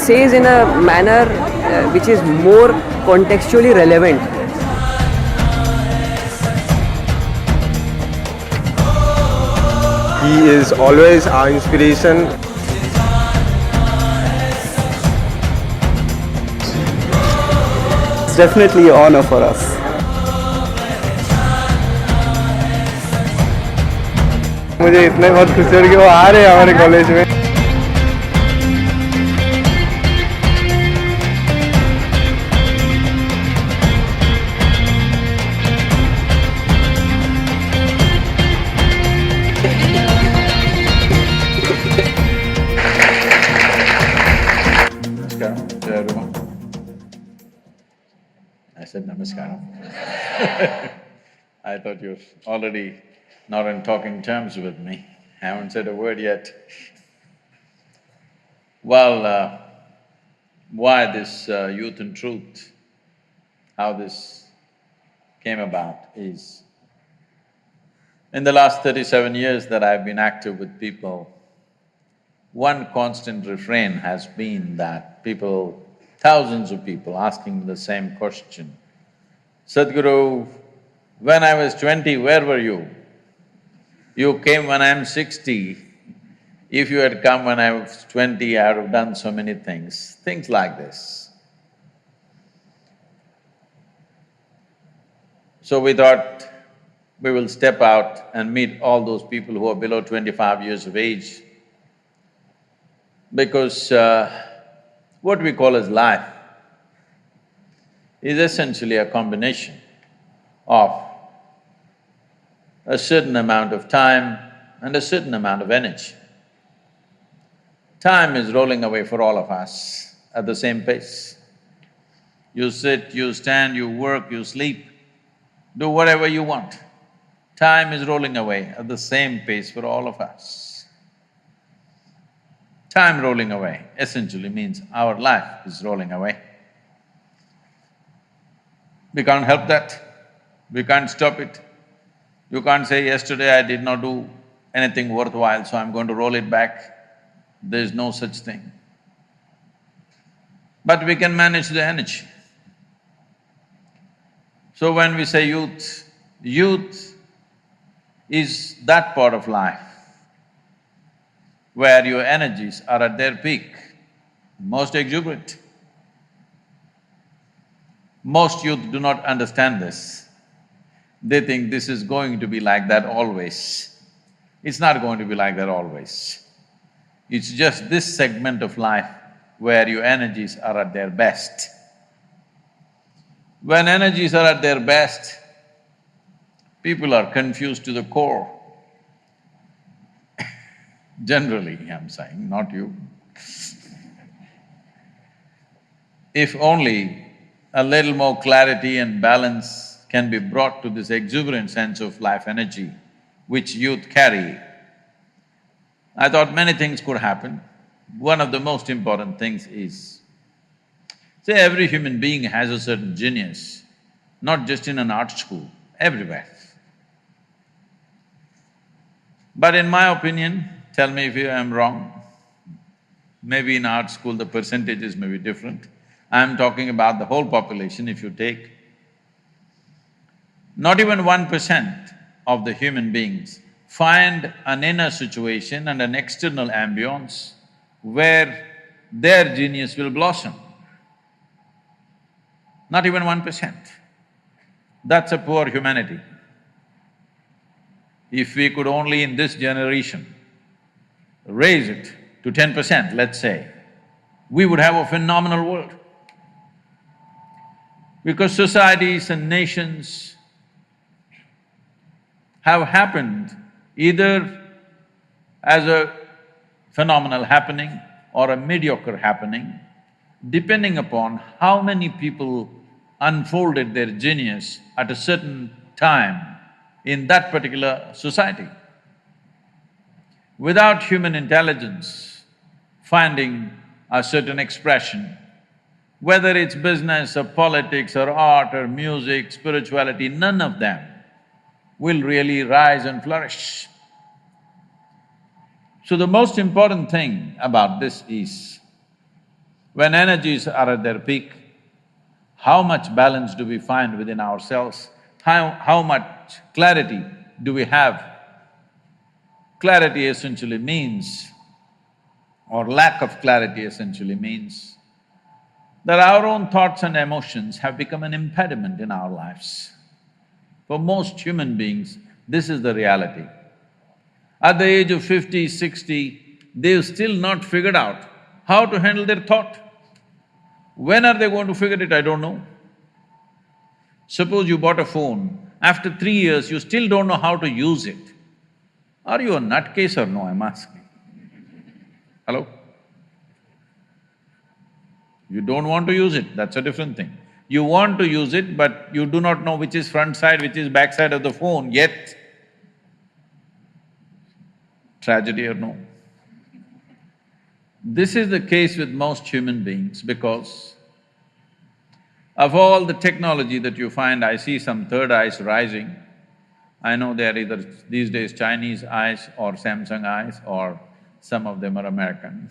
says in a manner which is more contextually relevant. He is always our inspiration. It's definitely an honor for us. मुझे इतने बहुत खुशी हो रही है कि वो आ रहे हैं हमारे कॉलेज में. Namaskaram to everyone. I said namaskaram. I thought you're already not in talking terms with me. Haven't said a word yet. Well, why this Youth and Truth, how this came about is, in the last 37 years that I've been active with people, one constant refrain has been that people, thousands of people asking the same question. Sadhguru, when I was 20, where were you? You came when I'm 60. If you had come when I was 20, I would have done so many things. Things like this. So we thought we will step out and meet all those people who are below 25 years of age, because what we call as life is essentially a combination of a certain amount of time and a certain amount of energy. Time is rolling away for all of us at the same pace. You sit, you stand, you work, you sleep, do whatever you want. Time is rolling away at the same pace for all of us. Time rolling away essentially means our life is rolling away. We can't help that, we can't stop it. You can't say, yesterday I did not do anything worthwhile, so I'm going to roll it back. There is no such thing. But we can manage the energy. So when we say youth, youth is that part of life where your energies are at their peak, most exuberant. Most youth do not understand this. They think this is going to be like that always. It's not going to be like that always. It's just this segment of life where your energies are at their best. When energies are at their best, people are confused to the core. Generally, I'm saying, not you. If only a little more clarity and balance can be brought to this exuberant sense of life energy which youth carry, I thought many things could happen. One of the most important things is, say every human being has a certain genius, not just in an art school, everywhere. But in my opinion, tell me if I'm wrong, maybe in art school the percentages may be different. I'm talking about the whole population. If you take, not even 1% of the human beings find an inner situation and an external ambience where their genius will blossom. Not even 1%. That's a poor humanity. If we could only in this generation raise it to 10%, let's say, we would have a phenomenal world. Because societies and nations have happened either as a phenomenal happening or a mediocre happening, depending upon how many people unfolded their genius at a certain time in that particular society. Without human intelligence finding a certain expression, whether it's business or politics or art or music, spirituality, none of them will really rise and flourish. So the most important thing about this is, When energies are at their peak, how much balance do we find within ourselves? How much clarity do we have? Clarity essentially means, or lack of clarity essentially means, that our own thoughts and emotions have become an impediment in our lives. For most human beings, this is the reality. At the age of 50, 60, they've still not figured out how to handle their thought. When are they going to figure it, I don't know. Suppose you bought a phone, after 3 years you still don't know how to use it. Are you a nutcase or no, I'm asking? Hello? You don't want to use it, that's a different thing. You want to use it, but you do not know which is front side, which is back side of the phone yet. Tragedy or no? This is the case with most human beings because of all the technology that you find, I see some third eyes rising. I know they're either these days Chinese eyes or Samsung eyes or some of them are American.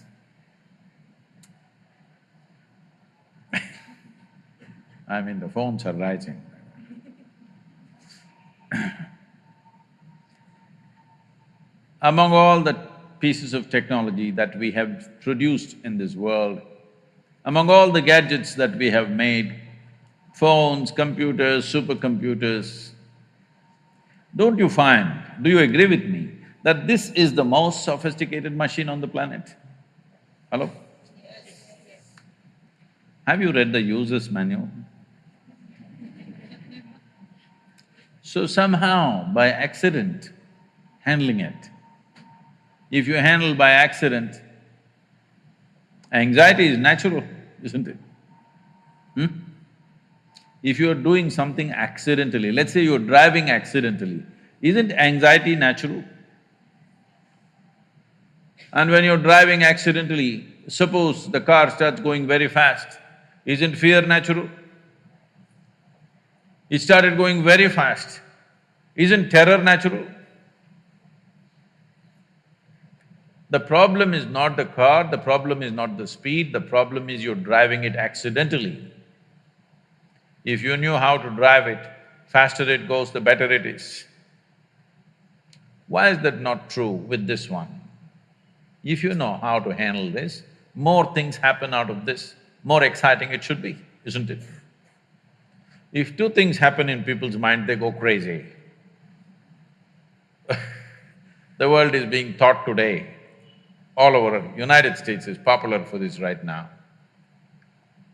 I mean, the phones are rising. Among all the pieces of technology that we have produced in this world, among all the gadgets that we have made, phones, computers, supercomputers, don't you find, do you agree with me, that this is the most sophisticated machine on the planet? Hello? Have you read the user's manual? So somehow, by accident, handling it. If you handle by accident, anxiety is natural, isn't it? If you're doing something accidentally, let's say you're driving accidentally, isn't anxiety natural? And when you're driving accidentally, suppose the car starts going very fast, isn't fear natural? It started going very fast, isn't terror natural? The problem is not the car, the problem is not the speed, the problem is you're driving it accidentally. If you knew how to drive it, faster it goes, the better it is. Why is that not true with this one? If you know how to handle this, more things happen out of this, more exciting it should be, isn't it? If two things happen in people's mind, they go crazy. The world is being taught today, all over, United States is popular for this right now.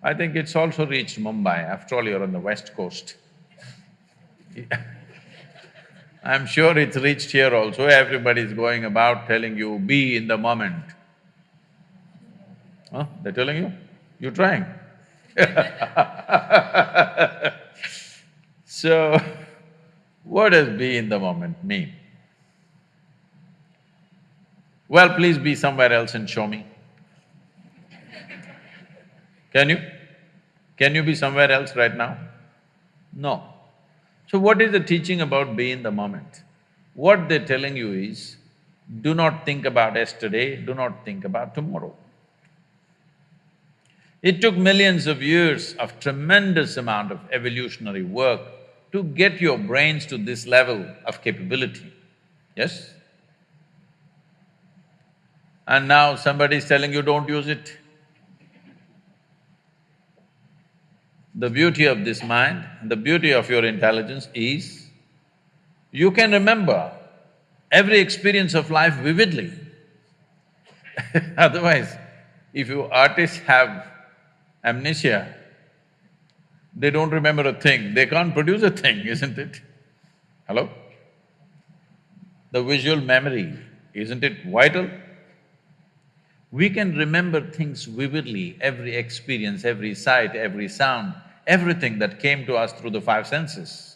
I think it's also reached Mumbai, after all you're on the west coast. I'm sure it's reached here also, everybody's going about telling you, be in the moment. Huh? They're telling you? You're trying. So, what does be in the moment mean? Well, please be somewhere else and show me. Can you? Can you be somewhere else right now? No. So what is the teaching about be in the moment? What they're telling you is, do not think about yesterday, do not think about tomorrow. It took millions of years of tremendous amount of evolutionary work to get your brains to this level of capability, yes? And now somebody is telling you don't use it. The beauty of this mind, the beauty of your intelligence is, you can remember every experience of life vividly. Otherwise, if you artists have amnesia, they don't remember a thing, they can't produce a thing, isn't it? Hello? The visual memory, isn't it vital? We can remember things vividly, every experience, every sight, every sound, everything that came to us through the five senses.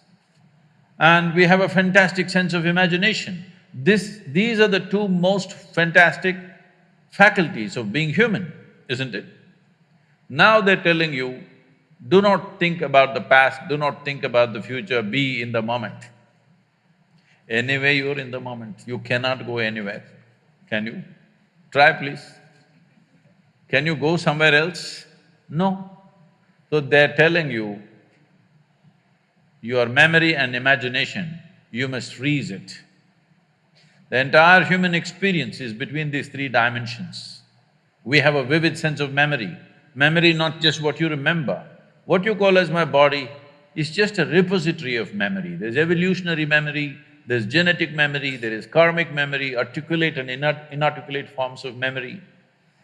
And we have a fantastic sense of imagination. These are the two most fantastic faculties of being human, isn't it? Now they're telling you, do not think about the past, do not think about the future, be in the moment. Anyway, you're in the moment, you cannot go anywhere. Can you? Try please. Can you go somewhere else? No. So they're telling you, your memory and imagination, you must freeze it. The entire human experience is between these three dimensions. We have a vivid sense of memory. Memory not just what you remember. What you call as my body is just a repository of memory. There's evolutionary memory, there's genetic memory, there is karmic memory, articulate and inarticulate forms of memory.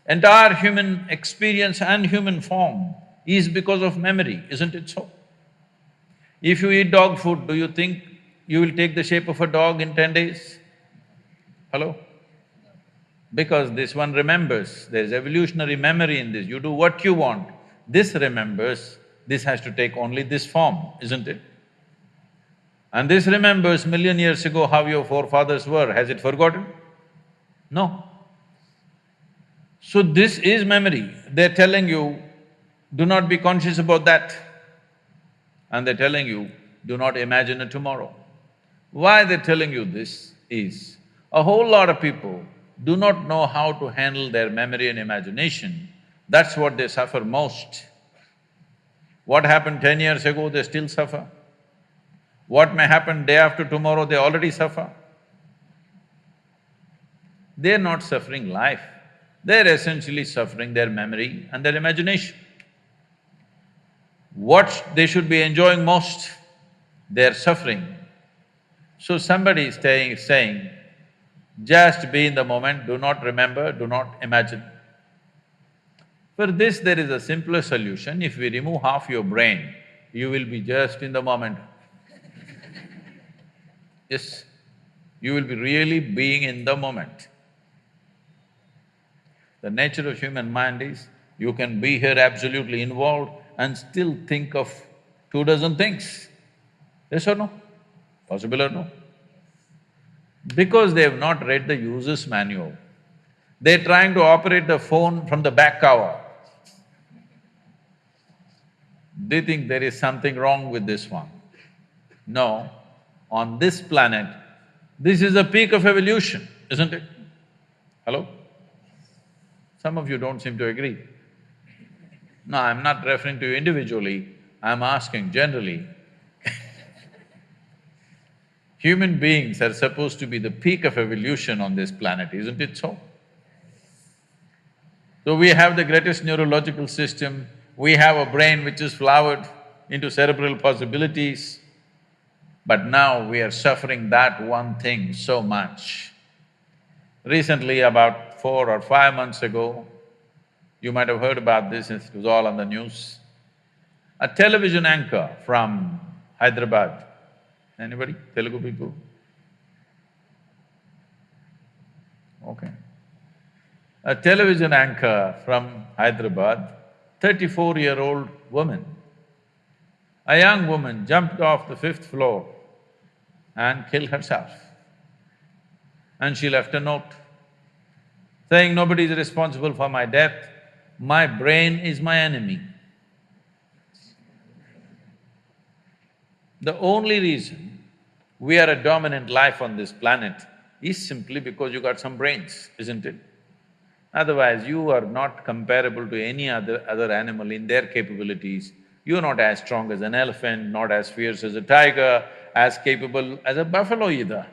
Entire human experience and human form is because of memory, isn't it so? If you eat dog food, do you think you will take the shape of a dog in 10 days? Hello? Because this one remembers, there's evolutionary memory in this, you do what you want, this remembers, this has to take only this form, isn't it? And this remembers million years ago how your forefathers were, has it forgotten? No. So this is memory, they're telling you, do not be conscious about that. And they're telling you, do not imagine a tomorrow. Why they're telling you this is, a whole lot of people do not know how to handle their memory and imagination, that's what they suffer most. What happened 10 years ago, they still suffer. What may happen day after tomorrow, they already suffer. They're not suffering life, they're essentially suffering their memory and their imagination. What they should be enjoying most, they're suffering. So somebody is saying, just be in the moment, do not remember, do not imagine. For this, there is a simpler solution. If we remove half your brain, you will be just in the moment. Yes, you will be really being in the moment. The nature of human mind is, you can be here absolutely involved and still think of 24 things. Yes or no? Possible or no? Because they have not read the user's manual, they're trying to operate the phone from the back cover. They think there is something wrong with this one. No, on this planet, this is the peak of evolution, isn't it? Hello? Some of you don't seem to agree. No, I'm not referring to you individually, I'm asking generally. Human beings are supposed to be the peak of evolution on this planet, isn't it so? So we have the greatest neurological system, we have a brain which is flowered into cerebral possibilities, but now we are suffering that one thing so much. Recently, about 4 or 5 months ago, you might have heard about this, it was all on the news. A television anchor from Hyderabad, anybody? Telugu people? Okay. A television anchor from Hyderabad, 34-year-old woman. A young woman jumped off the 5th floor and killed herself. And she left a note saying, nobody is responsible for my death, my brain is my enemy. The only reason we are a dominant life on this planet is simply because you got some brains, isn't it? Otherwise, you are not comparable to any other animal in their capabilities. You're not as strong as an elephant, not as fierce as a tiger, as capable as a buffalo either.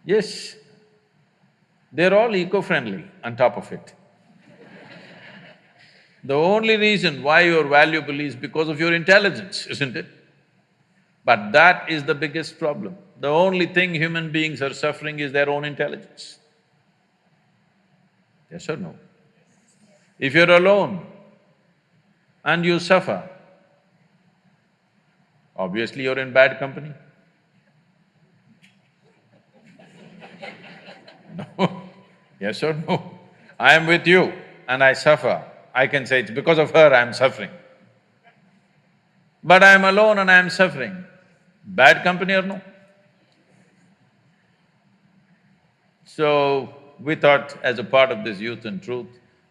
Yes, they're all eco-friendly on top of it. The only reason why you're valuable is because of your intelligence, isn't it? But that is the biggest problem. The only thing human beings are suffering is their own intelligence. Yes or no? If you're alone and you suffer, obviously you're in bad company. No, yes or no? I am with you and I suffer, I can say it's because of her I'm suffering. But I'm alone and I'm suffering, bad company or no? So, we thought as a part of this Youth and Truth,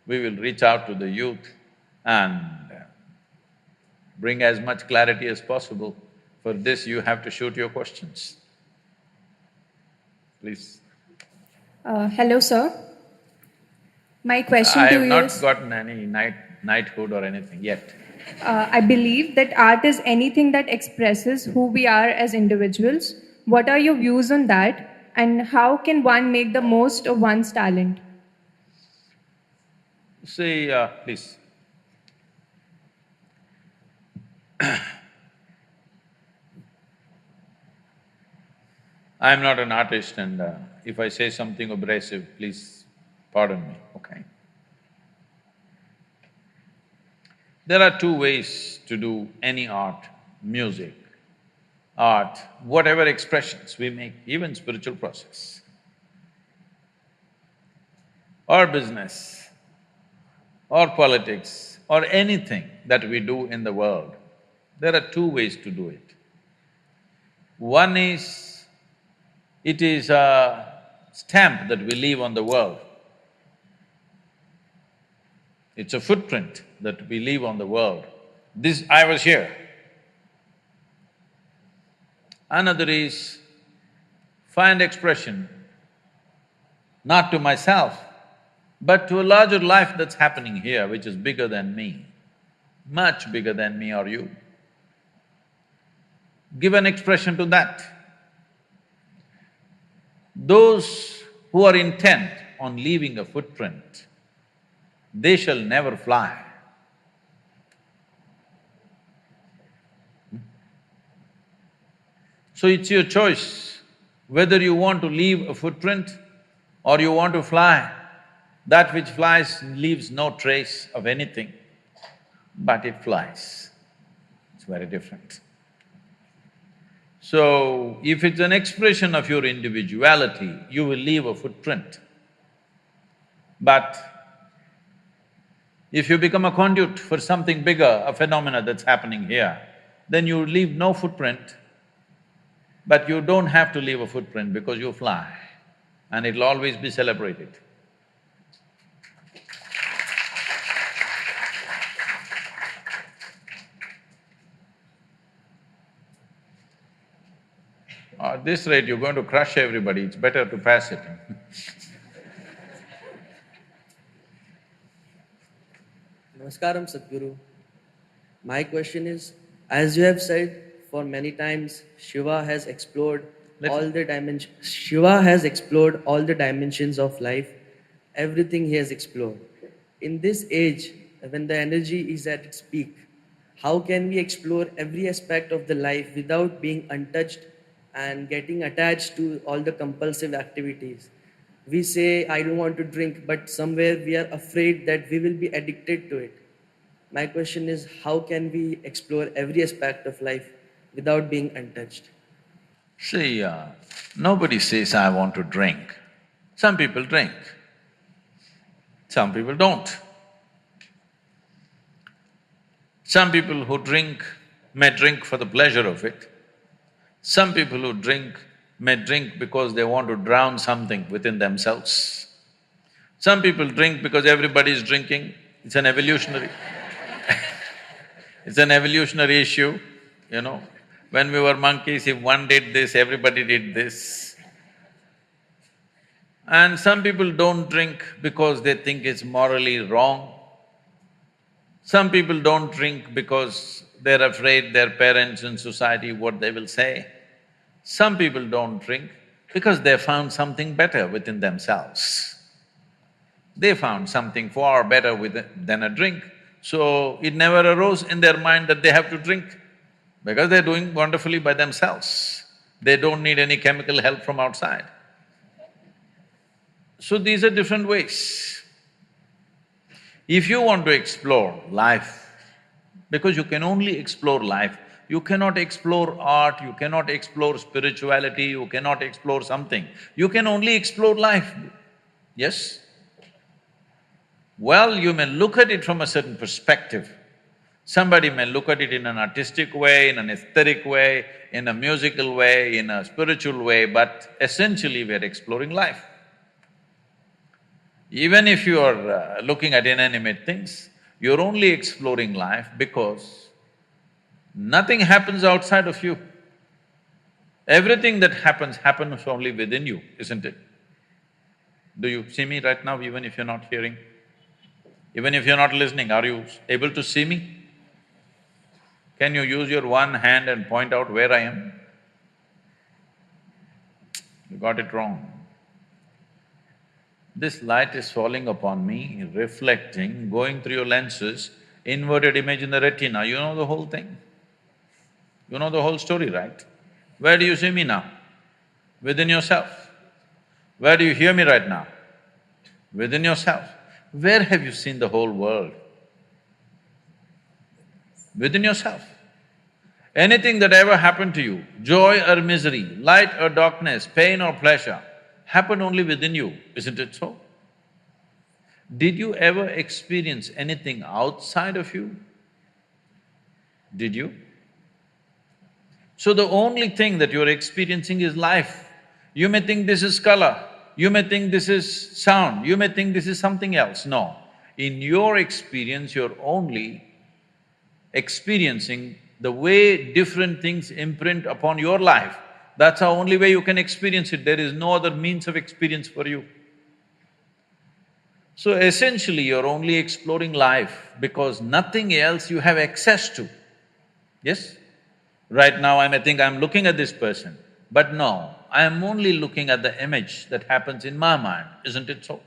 we will reach out to the youth and bring as much clarity as possible. For this, you have to shoot your questions. Please. Hello, sir. My question I to have you not is… gotten any knighthood or anything yet. I believe that art is anything that expresses who we are as individuals. What are your views on that? And how can one make the most of one's talent? See, please. I'm not an artist and if I say something abrasive, please pardon me, okay? There are two ways to do any art, music, art, whatever expressions we make, even spiritual process, or business, or politics, or anything that we do in the world. There are two ways to do it. One is, it is a stamp that we leave on the world. It's a footprint that we leave on the world. This… I was here. Another is, find expression not to myself, but to a larger life that's happening here, which is bigger than me, much bigger than me or you. Give an expression to that. Those who are intent on leaving a footprint, they shall never fly. So it's your choice whether you want to leave a footprint or you want to fly. That which flies leaves no trace of anything, but it flies. It's very different. So, if it's an expression of your individuality, you will leave a footprint. But if you become a conduit for something bigger, a phenomena that's happening here, then you leave no footprint, but you don't have to leave a footprint because you fly and it'll always be celebrated. At this rate, you're going to crush everybody, it's better to pass it. Namaskaram, Sadhguru. My question is, as you have said, for many times, Shiva has explored all the dimensions. Shiva has explored all the dimensions of life, everything he has explored. In this age, when the energy is at its peak, how can we explore every aspect of the life without being untouched and getting attached to all the compulsive activities? We say, I don't want to drink, but somewhere we are afraid that we will be addicted to it. My question is, how can we explore every aspect of life without being untouched? See, nobody says, I want to drink. Some people drink, some people don't. Some people who drink may drink for the pleasure of it. Some people who drink may drink because they want to drown something within themselves. Some people drink because everybody is drinking, it's an evolutionary it's an evolutionary issue, you know. When we were monkeys, if one did this, everybody did this. And some people don't drink because they think it's morally wrong. Some people don't drink because they're afraid their parents and society, what they will say. Some people don't drink because they found something better within themselves. They found something far better than a drink, so it never arose in their mind that they have to drink because they're doing wonderfully by themselves. They don't need any chemical help from outside. So these are different ways. If you want to explore life, because you can only explore life, you cannot explore art, you cannot explore spirituality, you cannot explore something. You can only explore life, yes? Well, you may look at it from a certain perspective. Somebody may look at it in an artistic way, in an aesthetic way, in a musical way, in a spiritual way, but essentially we're exploring life. Even if you are looking at inanimate things, you're only exploring life because nothing happens outside of you. Everything that happens only within you, isn't it? Do you see me right now, even if you're not hearing? Even if you're not listening, are you able to see me? Can you use your one hand and point out where I am? You got it wrong. This light is falling upon me, reflecting, going through your lenses, inverted image in the retina, you know the whole thing. You know the whole story, right? Where do you see me now? Within yourself. Where do you hear me right now? Within yourself. Where have you seen the whole world? Within yourself. Anything that ever happened to you, joy or misery, light or darkness, pain or pleasure, happened only within you, isn't it so? Did you ever experience anything outside of you? Did you? So the only thing that you're experiencing is life. You may think this is color, you may think this is sound, you may think this is something else. No. In your experience, you're only experiencing the way different things imprint upon your life. That's the only way you can experience it. There is no other means of experience for you. So essentially, you're only exploring life because nothing else you have access to. Yes? Right now, I may think I'm looking at this person, but no, I am only looking at the image that happens in my mind, isn't it so?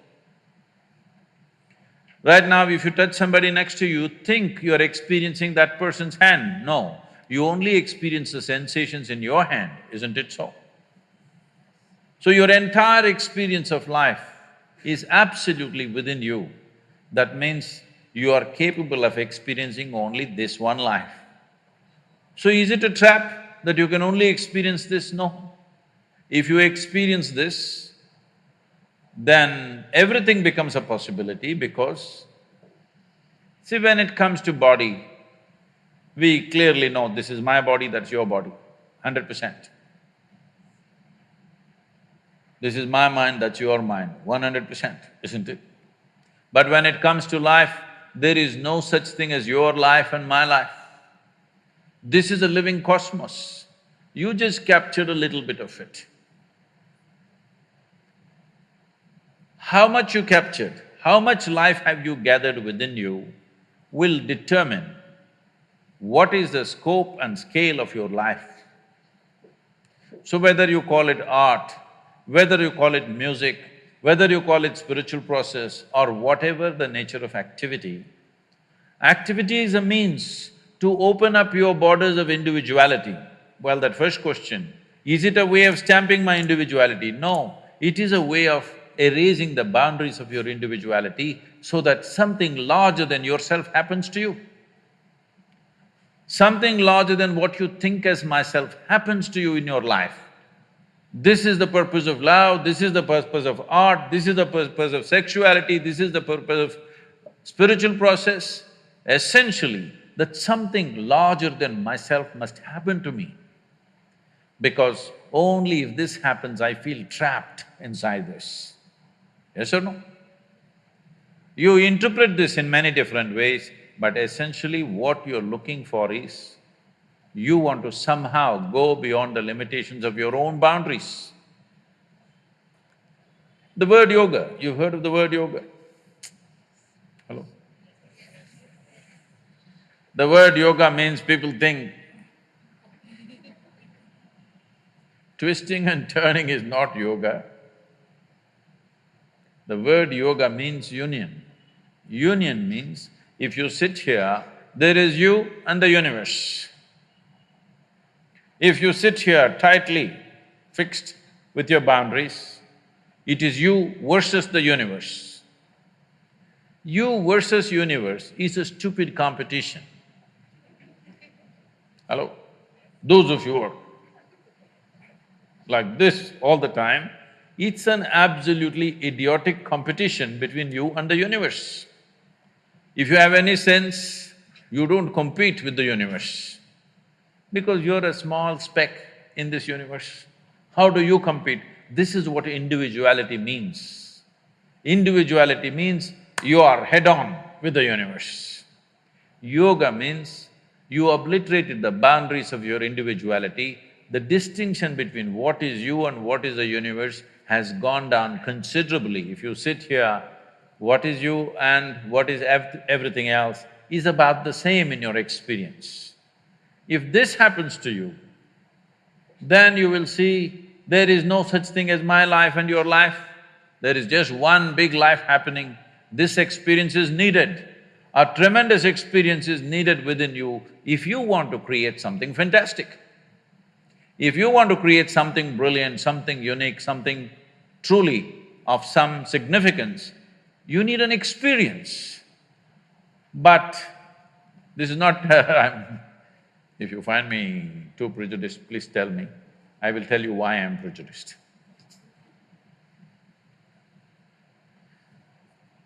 Right now, if you touch somebody next to you, think you're experiencing that person's hand. No, you only experience the sensations in your hand, isn't it so? So your entire experience of life is absolutely within you. That means you are capable of experiencing only this one life. So is it a trap that you can only experience this? No. If you experience this, then everything becomes a possibility because, see, when it comes to body, we clearly know this is my body, that's your body, 100%. This is my mind, that's your mind, 100%, isn't it? But when it comes to life, there is no such thing as your life and my life. This is a living cosmos. You just captured a little bit of it. How much you captured, how much life have you gathered within you will determine what is the scope and scale of your life. So whether you call it art, whether you call it music, whether you call it spiritual process or whatever the nature of activity, activity is a means to open up your borders of individuality. Well, that first question, is it a way of stamping my individuality? No, it is a way of erasing the boundaries of your individuality so that something larger than yourself happens to you. Something larger than what you think as myself happens to you in your life. This is the purpose of love, this is the purpose of art, this is the purpose of sexuality, this is the purpose of spiritual process. Essentially, that something larger than myself must happen to me. Because only if this happens, I feel trapped inside this. Yes or no? You interpret this in many different ways, but essentially what you're looking for is, you want to somehow go beyond the limitations of your own boundaries. The word yoga, you've heard of the word yoga? Hello? The word yoga means people think twisting and turning is not yoga. The word yoga means union. Union means if you sit here, there is you and the universe. If you sit here tightly fixed with your boundaries, it is you versus the universe. You versus universe is a stupid competition. Hello? Those of you who are like this all the time, it's an absolutely idiotic competition between you and the universe. If you have any sense, you don't compete with the universe because you're a small speck in this universe. How do you compete? This is what individuality means. Individuality means you are head-on with the universe. Yoga means you obliterated the boundaries of your individuality. The distinction between what is you and what is the universe has gone down considerably. If you sit here, what is you and what is everything else is about the same in your experience. If this happens to you, then you will see there is no such thing as my life and your life. There is just one big life happening. This experience is needed. A tremendous experience is needed within you if you want to create something fantastic. If you want to create something brilliant, something unique, something truly of some significance, you need an experience. But this is not if you find me too prejudiced, please tell me. I will tell you why I am prejudiced.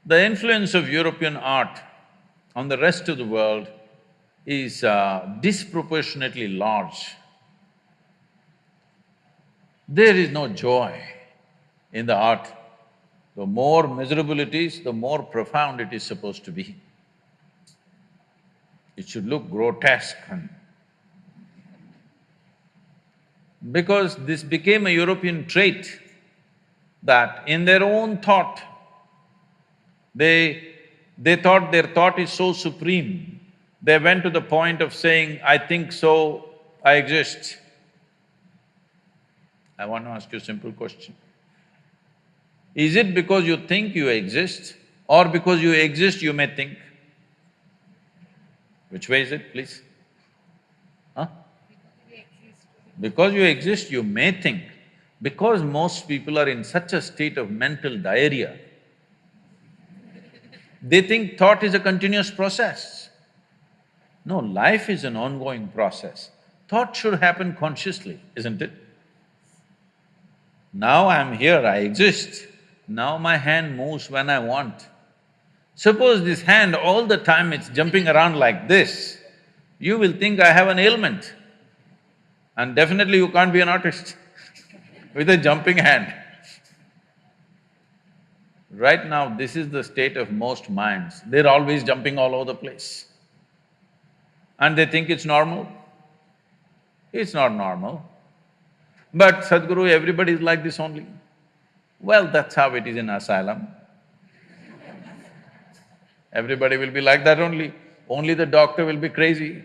The influence of European art on the rest of the world is disproportionately large. There is no joy in the art. The more miserable it is, the more profound it is supposed to be. It should look grotesque and… Because this became a European trait that in their own thought, they thought their thought is so supreme, they went to the point of saying, I think so, I exist. I want to ask you a simple question. Is it because you think you exist or because you exist you may think? Which way is it, please? Huh? Because you exist, you may think. Because most people are in such a state of mental diarrhea, they think thought is a continuous process. No, life is an ongoing process. Thought should happen consciously, isn't it? Now I'm here, I exist. Now my hand moves when I want. Suppose this hand all the time it's jumping around like this, you will think I have an ailment. And definitely you can't be an artist with a jumping hand. Right now, this is the state of most minds. They're always jumping all over the place. And they think it's normal. It's not normal. But Sadhguru, everybody is like this only. Well, that's how it is in asylum. Everybody will be like that only. Only the doctor will be crazy.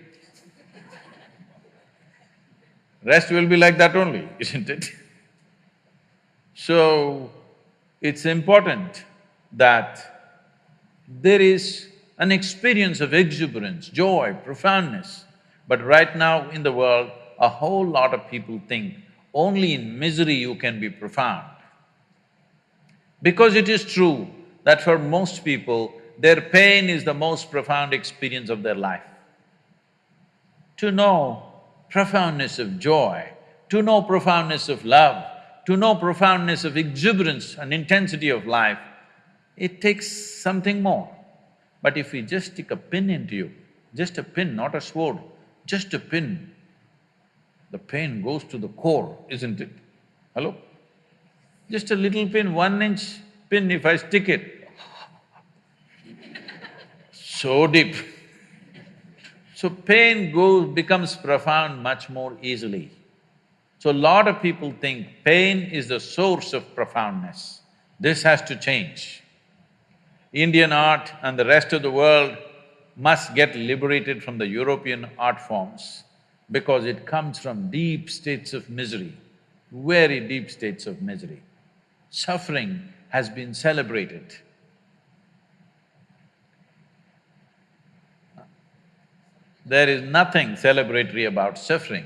Rest will be like that only, isn't it? So, it's important that there is an experience of exuberance, joy, profoundness. But right now in the world, a whole lot of people think only in misery you can be profound. Because it is true that for most people, their pain is the most profound experience of their life. To know profoundness of joy, to know profoundness of love, to know profoundness of exuberance and intensity of life, it takes something more. But if we just stick a pin into you, just a pin, not a sword, just a pin, the pain goes to the core, isn't it? Hello? Just a little pin, 1-inch pin, if I stick it, so deep. So pain becomes profound much more easily. So a lot of people think pain is the source of profoundness. This has to change. Indian art and the rest of the world must get liberated from the European art forms because it comes from deep states of misery, very deep states of misery. Suffering has been celebrated. There is nothing celebratory about suffering.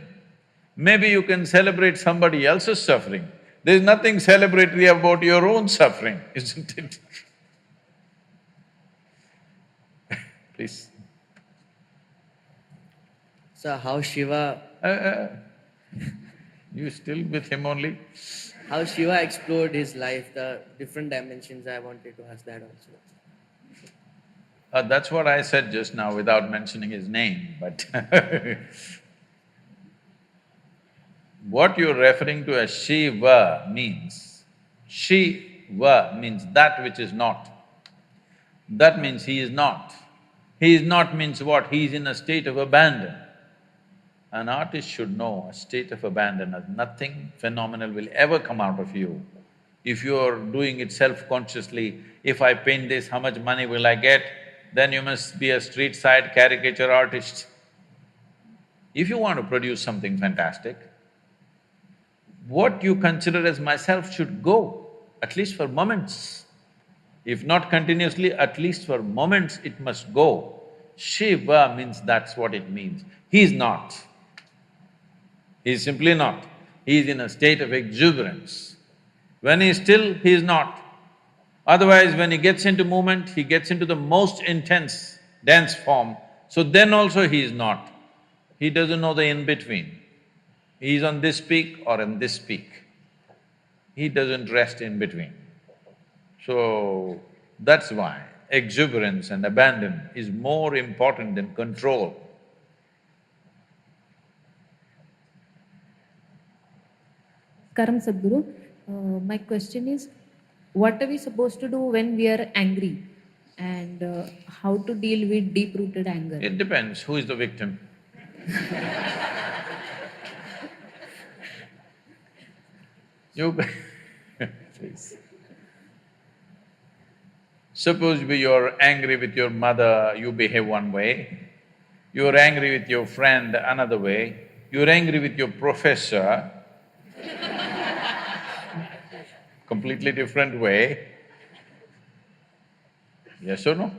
Maybe you can celebrate somebody else's suffering. There's nothing celebratory about your own suffering, isn't it? Please. So how Shiva… You still with him only? How Shiva explored his life, the different dimensions, I wanted to ask that also. That's what I said just now without mentioning his name, but what you're referring to as Shiva means that which is not. That means he is not. He is not means what? He is in a state of abandon. An artist should know a state of abandon as nothing phenomenal will ever come out of you If you're doing it self-consciously, if I paint this, how much money will I get? Then you must be a street-side caricature artist. If you want to produce something fantastic, what you consider as myself should go, at least for moments. If not continuously, at least for moments it must go. Shiva means that's what it means. He's not. He's simply not. He's in a state of exuberance. When he's still, he is not. Otherwise, when he gets into movement, he gets into the most intense, dense form, so then also he is not. He doesn't know the in-between. He is on this peak or on this peak. He doesn't rest in between. So, that's why exuberance and abandon is more important than control. Karam Sadhguru, my question is, what are we supposed to do when we are angry, and how to deal with deep-rooted anger? It depends, who is the victim? You please. Suppose you're angry with your mother, you behave one way. You're angry with your friend another way. You're angry with your professor, completely different way. Yes or no?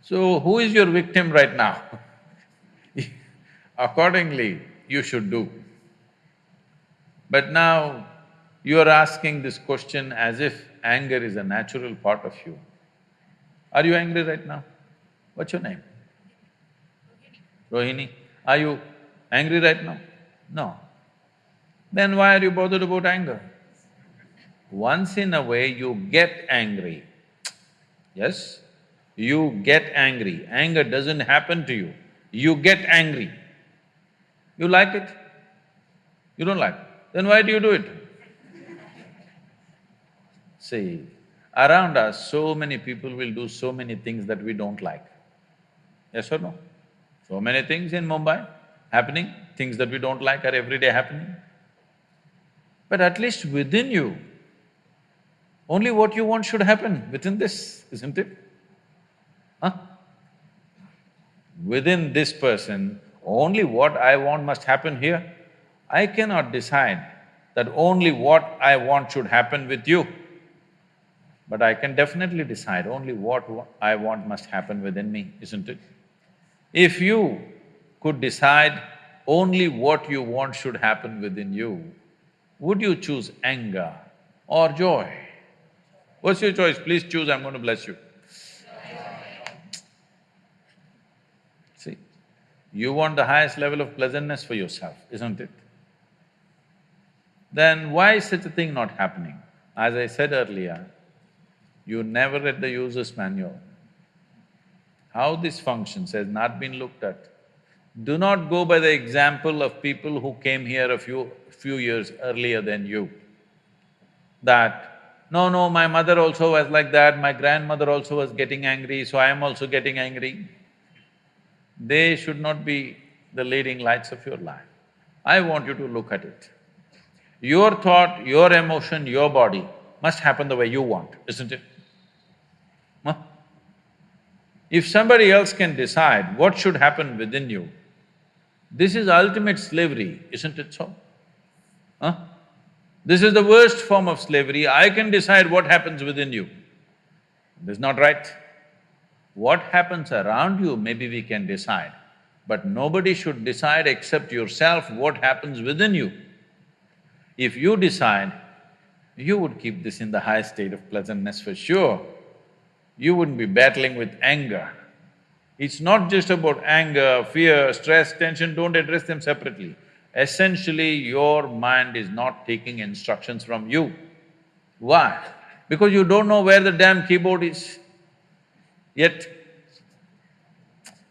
So, who is your victim right now? Accordingly, you should do. But now, you are asking this question as if anger is a natural part of you. Are you angry right now? What's your name? Rohini. Are you angry right now? No. Then why are you bothered about anger? Once in a way you get angry. Yes? You get angry. Anger doesn't happen to you. You get angry. You like it? You don't like it? Then why do you do it? See, around us, so many people will do so many things that we don't like. Yes or no? So many things in Mumbai happening, things that we don't like are every day happening. But at least within you, only what you want should happen within this, isn't it? Huh? Within this person, only what I want must happen here. I cannot decide that only what I want should happen with you. But I can definitely decide only what I want must happen within me, isn't it? If you could decide only what you want should happen within you, would you choose anger or joy? What's your choice? Please choose, I'm going to bless you. See, you want the highest level of pleasantness for yourself, isn't it? Then why is such a thing not happening? As I said earlier, you never read the user's manual. How this functions has not been looked at. Do not go by the example of people who came here a few years earlier than you. That, no, my mother also was like that, my grandmother also was getting angry, so I am also getting angry. They should not be the leading lights of your life. I want you to look at it. Your thought, your emotion, your body must happen the way you want, isn't it? Huh? If somebody else can decide what should happen within you, this is ultimate slavery, isn't it so? Huh? This is the worst form of slavery. I can decide what happens within you. This is not right. What happens around you, maybe we can decide, but nobody should decide except yourself what happens within you. If you decide, you would keep this in the high state of pleasantness for sure. You wouldn't be battling with anger. It's not just about anger, fear, stress, tension, don't address them separately. Essentially, your mind is not taking instructions from you. Why? Because you don't know where the damn keyboard is. Yet,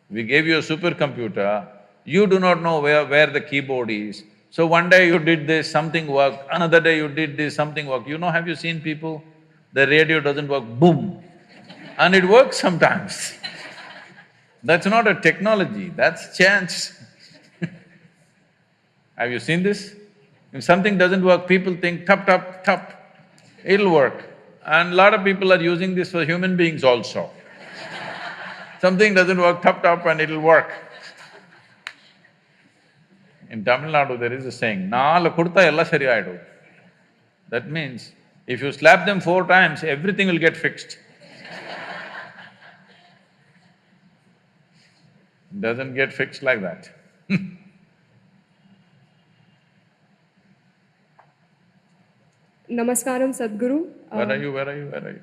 we gave you a supercomputer, you do not know where the keyboard is. So one day you did this, something worked, another day you did this, something worked. You know, have you seen people, the radio doesn't work, boom, and it works sometimes. That's not a technology, that's chance. Have you seen this? If something doesn't work, people think, tap, tap, tap. It'll work. And a lot of people are using this for human beings also. Something doesn't work, tap and it'll work. In Tamil Nadu, there is a saying, "Naalu kudutha ella sariyaidu." That means, if you slap them 4 times, everything will get fixed. Doesn't get fixed like that. Namaskaram, Sadhguru. Where are you?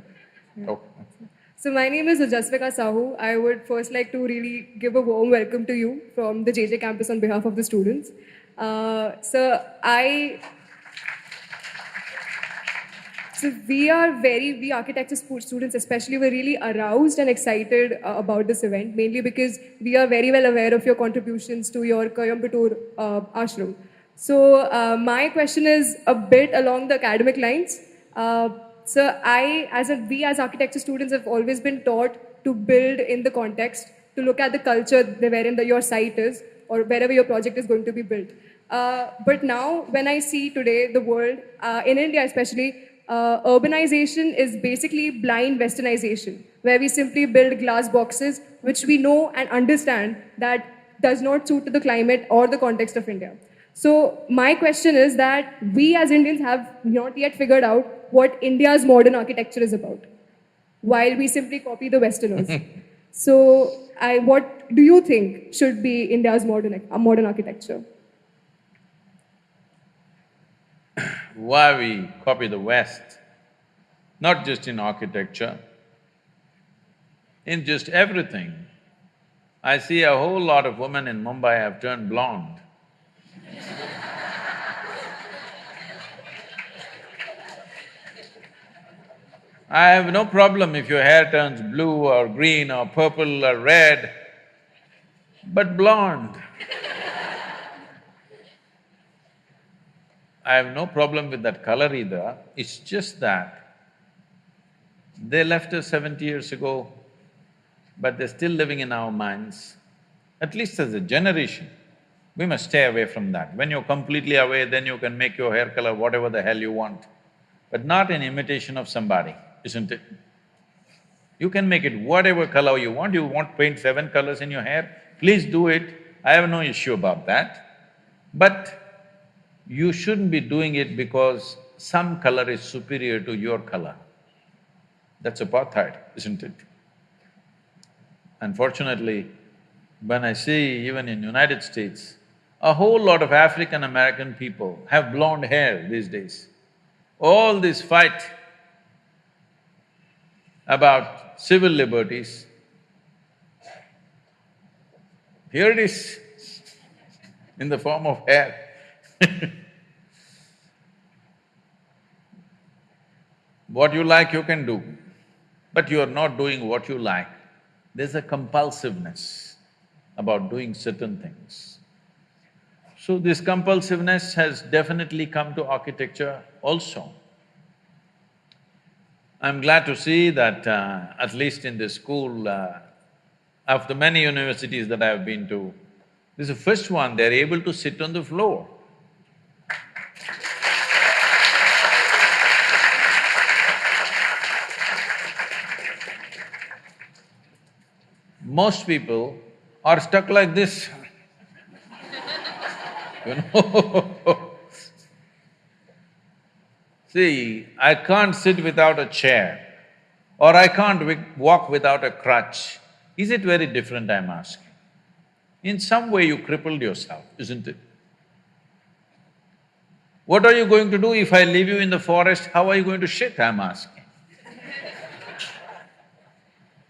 Oh. So my name is Ujasvika Sahu. I would first like to really give a warm welcome to you from the JJ campus on behalf of the students. So we architecture students especially were really aroused and excited about this event, mainly because we are very well aware of your contributions to your Coimbatore ashram. So my question is a bit along the academic lines. So we as architecture students have always been taught to build in the context, to look at the culture wherein your site is or wherever your project is going to be built. But now when I see today the world, in India especially, urbanization is basically blind westernization, where we simply build glass boxes which we know and understand that does not suit to the climate or the context of India. So my question is that we as Indians have not yet figured out what India's modern architecture is about, while we simply copy the Westerners. So what do you think should be India's modern architecture? Why we copy the West, not just in architecture, in just everything. I see a whole lot of women in Mumbai have turned blonde. I have no problem if your hair turns blue or green or purple or red, but blonde. I have no problem with that color either, it's just that they left us 70 years ago, but they're still living in our minds. At least as a generation, we must stay away from that. When you're completely away, then you can make your hair color whatever the hell you want, but not in imitation of somebody, isn't it? You can make it whatever color you want to paint 7 colors in your hair, please do it, I have no issue about that. But you shouldn't be doing it because some color is superior to your color. That's apartheid, isn't it? Unfortunately, when I see even in United States, a whole lot of African American people have blonde hair these days. All this fight about civil liberties, here it is in the form of hair. What you like you can do, but you are not doing what you like. There's a compulsiveness about doing certain things. So this compulsiveness has definitely come to architecture also. I'm glad to see that at least in this school, of the many universities that I've been to, this is the first one they're able to sit on the floor. Most people are stuck like this, you know. See, I can't sit without a chair, or I can't walk without a crutch. Is it very different, I'm asking? In some way you crippled yourself, isn't it? What are you going to do if I leave you in the forest? How are you going to shit, I'm asking?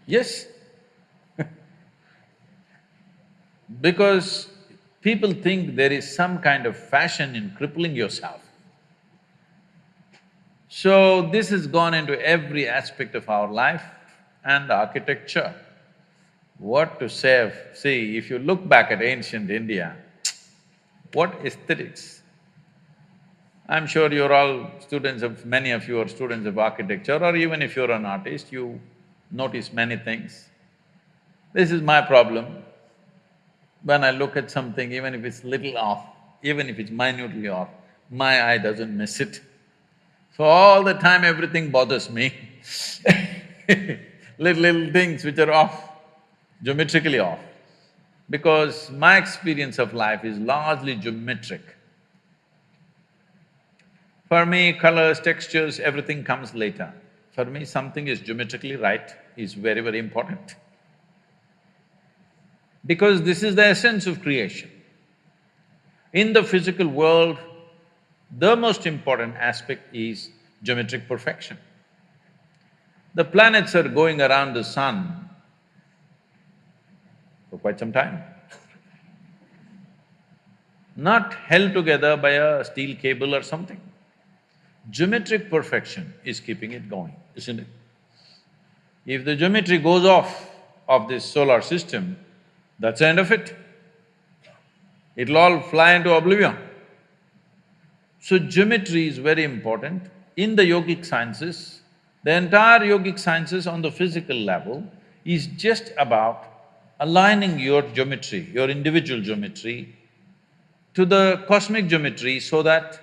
Yes? Because people think there is some kind of fashion in crippling yourself. So this has gone into every aspect of our life and architecture. What to say of… See, if you look back at ancient India, what aesthetics! I'm sure you're all students of… many of you are students of architecture, or even if you're an artist, you notice many things. This is my problem. When I look at something, even if it's little off, even if it's minutely off, my eye doesn't miss it. So all the time everything bothers me little things which are off, geometrically off. Because my experience of life is largely geometric. For me, colors, textures, everything comes later. For me, something is geometrically right is very, very important. Because this is the essence of creation. In the physical world, the most important aspect is geometric perfection. The planets are going around the sun for quite some time, not held together by a steel cable or something. Geometric perfection is keeping it going, isn't it? If the geometry goes off of this solar system, that's the end of it. It'll all fly into oblivion. So geometry is very important. In the yogic sciences, the entire yogic sciences on the physical level is just about aligning your geometry, your individual geometry, to the cosmic geometry so that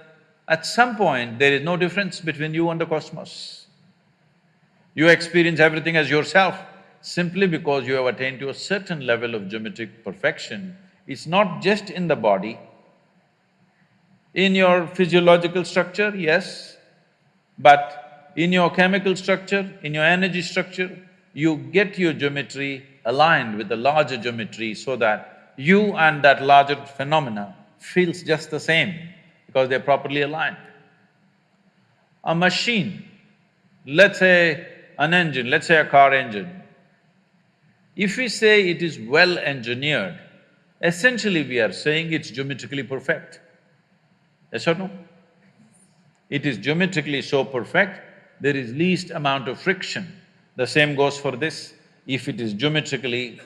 at some point there is no difference between you and the cosmos. You experience everything as yourself simply because you have attained to a certain level of geometric perfection. It's not just in the body, in your physiological structure, yes, but in your chemical structure, in your energy structure, you get your geometry aligned with the larger geometry so that you and that larger phenomena feels just the same because they're properly aligned. A machine, let's say an engine, let's say a car engine, if we say it is well engineered, essentially we are saying it's geometrically perfect. Yes or no? It is geometrically so perfect, there is least amount of friction. The same goes for this. If it is geometrically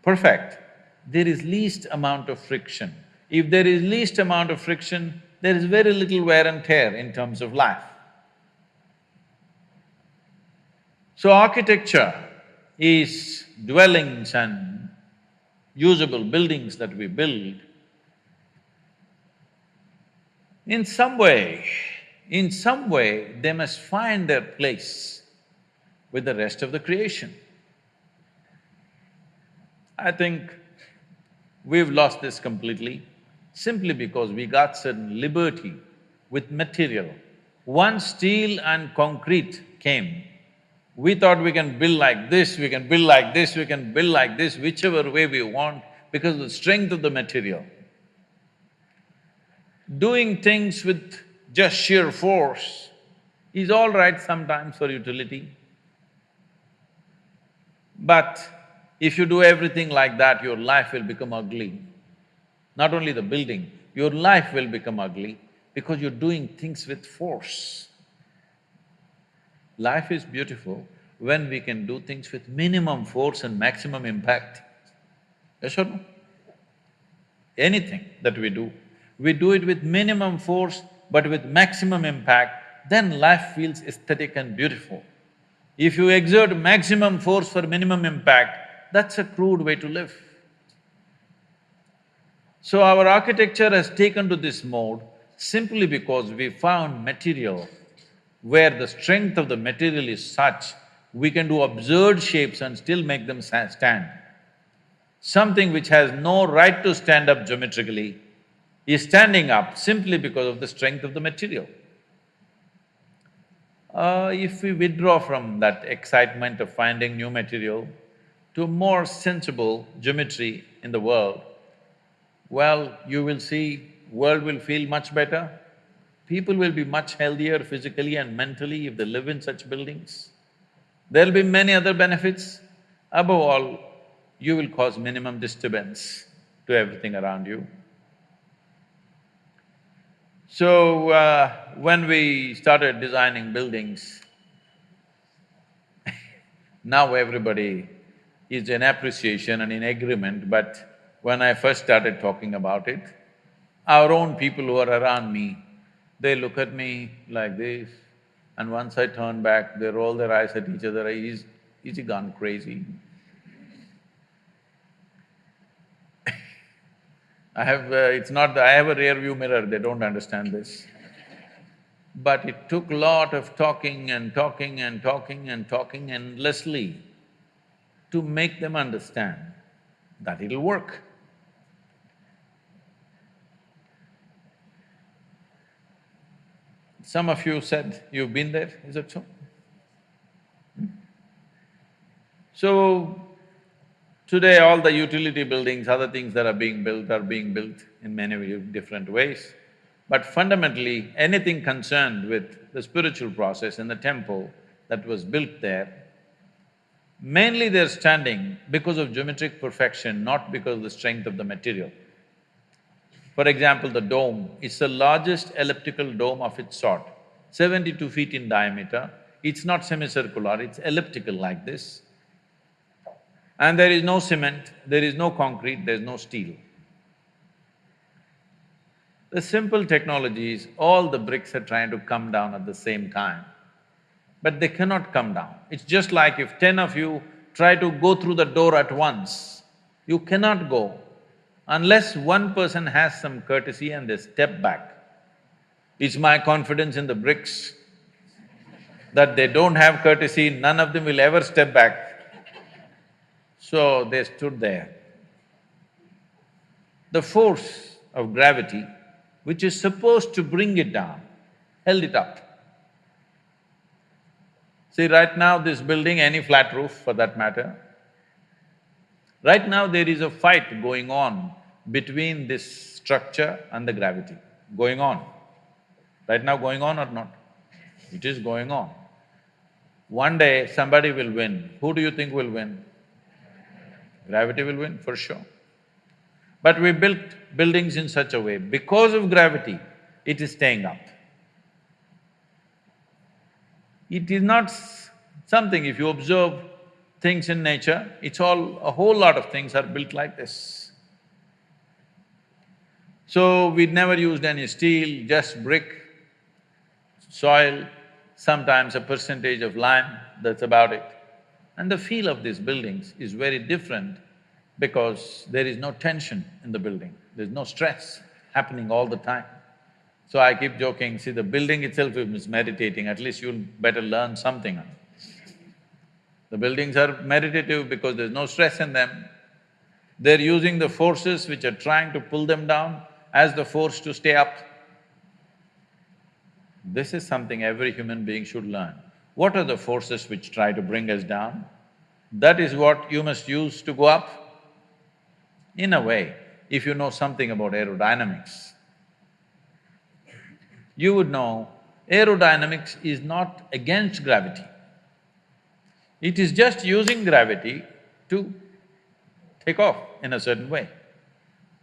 perfect, there is least amount of friction. If there is least amount of friction, there is very little wear and tear in terms of life. So architecture is dwellings and usable buildings that we build. In some way, they must find their place with the rest of the creation. I think we've lost this completely simply because we got certain liberty with material. Once steel and concrete came, we thought we can build like this, we can build like this, we can build like this, whichever way we want because of the strength of the material. Doing things with just sheer force is all right sometimes for utility. But if you do everything like that, your life will become ugly. Not only the building, your life will become ugly because you're doing things with force. Life is beautiful when we can do things with minimum force and maximum impact. Yes or no? Anything that we do it with minimum force but with maximum impact, then life feels aesthetic and beautiful. If you exert maximum force for minimum impact, that's a crude way to live. So our architecture has taken to this mode simply because we found material where the strength of the material is such, we can do absurd shapes and still make them stand. Something which has no right to stand up geometrically is standing up simply because of the strength of the material. If we withdraw from that excitement of finding new material to a more sensible geometry in the world, well, you will see world will feel much better. People will be much healthier physically and mentally if they live in such buildings. There'll be many other benefits. Above all, you will cause minimum disturbance to everything around you. So, when we started designing buildings, now everybody is in appreciation and in agreement, but when I first started talking about it, our own people who are around me, they look at me like this, and once I turn back, they roll their eyes at each other, is he gone crazy? I have a rear view mirror, they don't understand this. but it took lot of talking and talking and talking and talking endlessly to make them understand that it'll work. Some of you said you've been there, is it so? So, today all the utility buildings, other things that are being built in many different ways. But fundamentally, anything concerned with the spiritual process in the temple that was built there, mainly they're standing because of geometric perfection, not because of the strength of the material. For example, the dome is the largest elliptical dome of its sort, 72 feet in diameter. It's not semicircular, it's elliptical like this. And there is no cement, there is no concrete, there's no steel. The simple technology is all the bricks are trying to come down at the same time, but they cannot come down. It's just like if 10 of you try to go through the door at once, you cannot go unless one person has some courtesy and they step back. It's my confidence in the bricks that they don't have courtesy, none of them will ever step back. So they stood there. The force of gravity, which is supposed to bring it down, held it up. See, right now this building, any flat roof for that matter, right now there is a fight going on between this structure and the gravity, going on. Right now going on or not? It is going on. One day somebody will win. Who do you think will win? Gravity will win, for sure. But we built buildings in such a way, because of gravity, it is staying up. It is not something, if you observe things in nature, it's all… a whole lot of things are built like this. So, we never used any steel, just brick, soil, sometimes a percentage of lime, that's about it. And the feel of these buildings is very different because there is no tension in the building, there's no stress happening all the time. So I keep joking, see, the building itself is meditating, at least you'll better learn something. The buildings are meditative because there's no stress in them. They're using the forces which are trying to pull them down as the force to stay up. This is something every human being should learn. What are the forces which try to bring us down? That is what you must use to go up. In a way, if you know something about aerodynamics, you would know aerodynamics is not against gravity. It is just using gravity to take off in a certain way.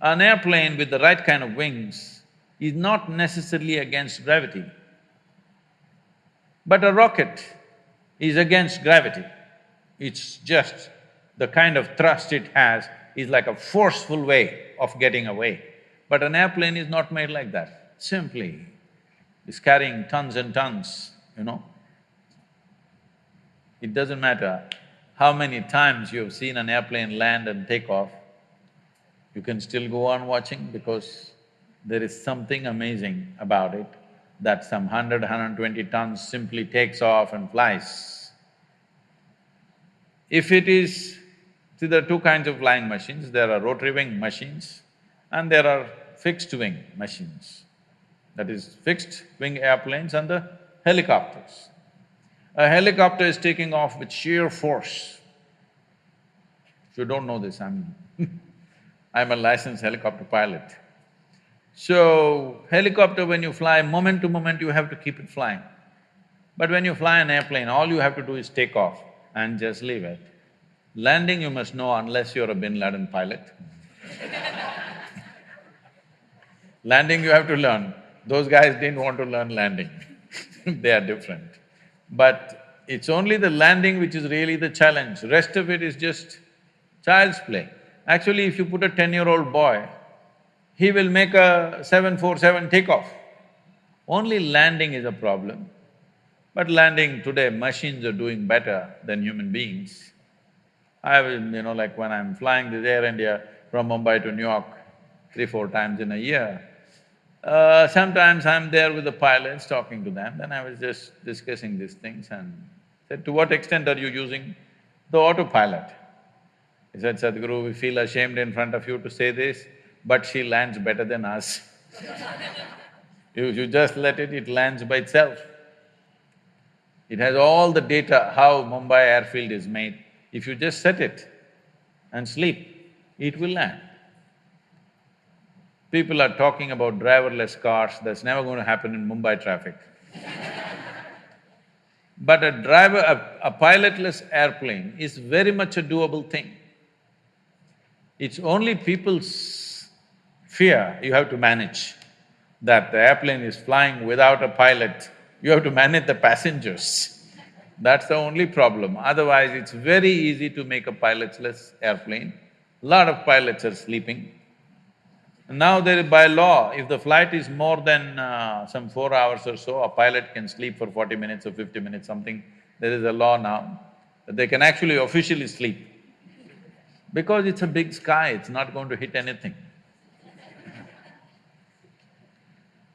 An airplane with the right kind of wings is not necessarily against gravity. But a rocket is against gravity. It's just the kind of thrust it has is like a forceful way of getting away. But an airplane is not made like that, simply is carrying tons and tons, you know. It doesn't matter how many times you have seen an airplane land and take off, you can still go on watching because there is something amazing about it that some 100, 120 tons simply takes off and flies. If it is… see, there are two kinds of flying machines, there are rotary wing machines and there are fixed wing machines. That is, fixed wing airplanes and the helicopters. A helicopter is taking off with sheer force. If you don't know this, I'm a licensed helicopter pilot. So, helicopter when you fly, moment to moment you have to keep it flying. But when you fly an airplane, all you have to do is take off and just leave it. Landing you must know unless you're a Bin Laden pilot. Landing you have to learn. Those guys didn't want to learn landing they are different. But it's only the landing which is really the challenge, rest of it is just child's play. Actually, if you put a 10-year-old boy, he will make a 747 takeoff. Only landing is a problem. But landing today, machines are doing better than human beings. I will, like when I'm flying this Air India from Mumbai to New York 3, 4 times in a year, Sometimes I'm there with the pilots talking to them, then I was just discussing these things and said, to what extent are you using the autopilot? He said, Sadhguru, we feel ashamed in front of you to say this, but she lands better than us. You just let it lands by itself. It has all the data how Mumbai airfield is made. If you just set it and sleep, it will land. People are talking about driverless cars, that's never going to happen in Mumbai traffic. But a pilotless airplane is very much a doable thing. It's only people's fear you have to manage, that the airplane is flying without a pilot, you have to manage the passengers. That's the only problem. Otherwise, it's very easy to make a pilotless airplane. Lot of pilots are sleeping. Now by law, if the flight is more than some 4 hours or so, a pilot can sleep for 40 minutes or 50 minutes, something. There is a law now that they can actually officially sleep. Because it's a big sky, it's not going to hit anything.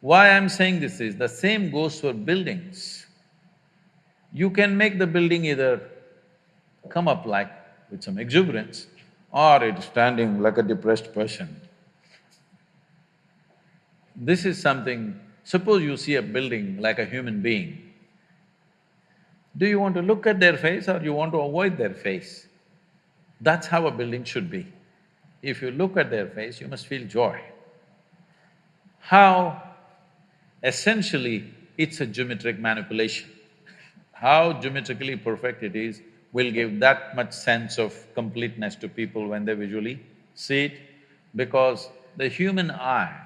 Why I'm saying this is, the same goes for buildings. You can make the building either come up like with some exuberance, or it's standing like a depressed person. This is something… suppose you see a building like a human being, do you want to look at their face or you want to avoid their face? That's how a building should be. If you look at their face, you must feel joy. How? Essentially, it's a geometric manipulation. How geometrically perfect it is will give that much sense of completeness to people when they visually see it, because the human eye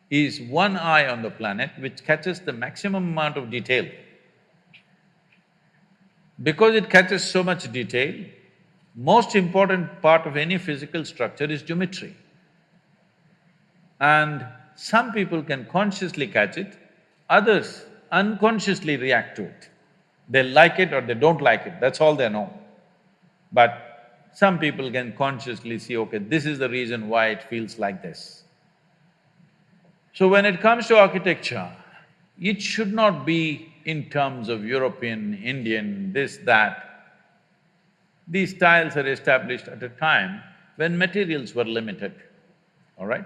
is one eye on the planet which catches the maximum amount of detail. Because it catches so much detail, most important part of any physical structure is geometry. And some people can consciously catch it, others unconsciously react to it. They like it or they don't like it, that's all they know. But some people can consciously see, okay, this is the reason why it feels like this. So when it comes to architecture, it should not be in terms of European, Indian, this, that. These styles are established at a time when materials were limited, all right?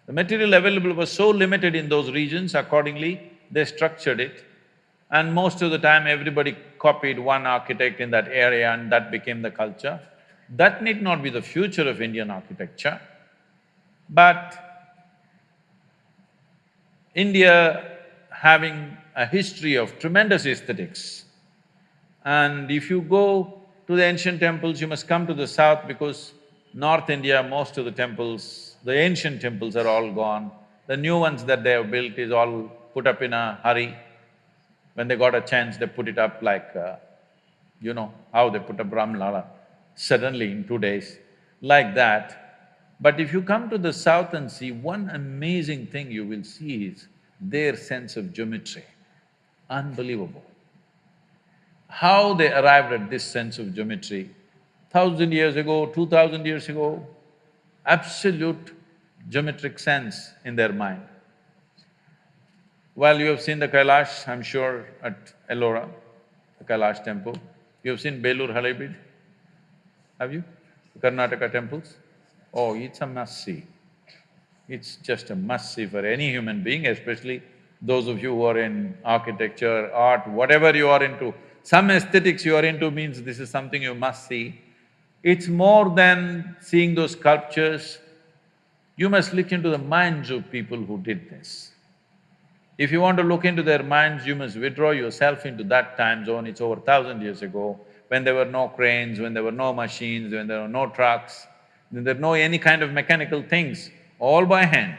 The material available was so limited in those regions, accordingly they structured it, and most of the time everybody copied one architect in that area and that became the culture. That need not be the future of Indian architecture, but India having a history of tremendous aesthetics, and if you go to the ancient temples, you must come to the south because North India, most of the temples, the ancient temples are all gone. The new ones that they have built is all put up in a hurry. When they got a chance, they put it up like, you know, how they put up Ramlala, suddenly in 2 days, like that. But if you come to the south and see, one amazing thing you will see is their sense of geometry, unbelievable. How they arrived at this sense of geometry, 1,000 years ago, 2,000 years ago, absolute geometric sense in their mind. Well, you have seen the Kailash, I'm sure, at Ellora, the Kailash temple. You have seen Belur Halebeedu, have you? The Karnataka temples? Oh, it's a must-see. It's just a must-see for any human being, especially those of you who are in architecture, art, whatever you are into. Some aesthetics you are into means this is something you must see. It's more than seeing those sculptures, you must look into the minds of people who did this. If you want to look into their minds, you must withdraw yourself into that time zone. It's over 1,000 years ago, when there were no cranes, when there were no machines, when there were no trucks, when there were no any kind of mechanical things, all by hand.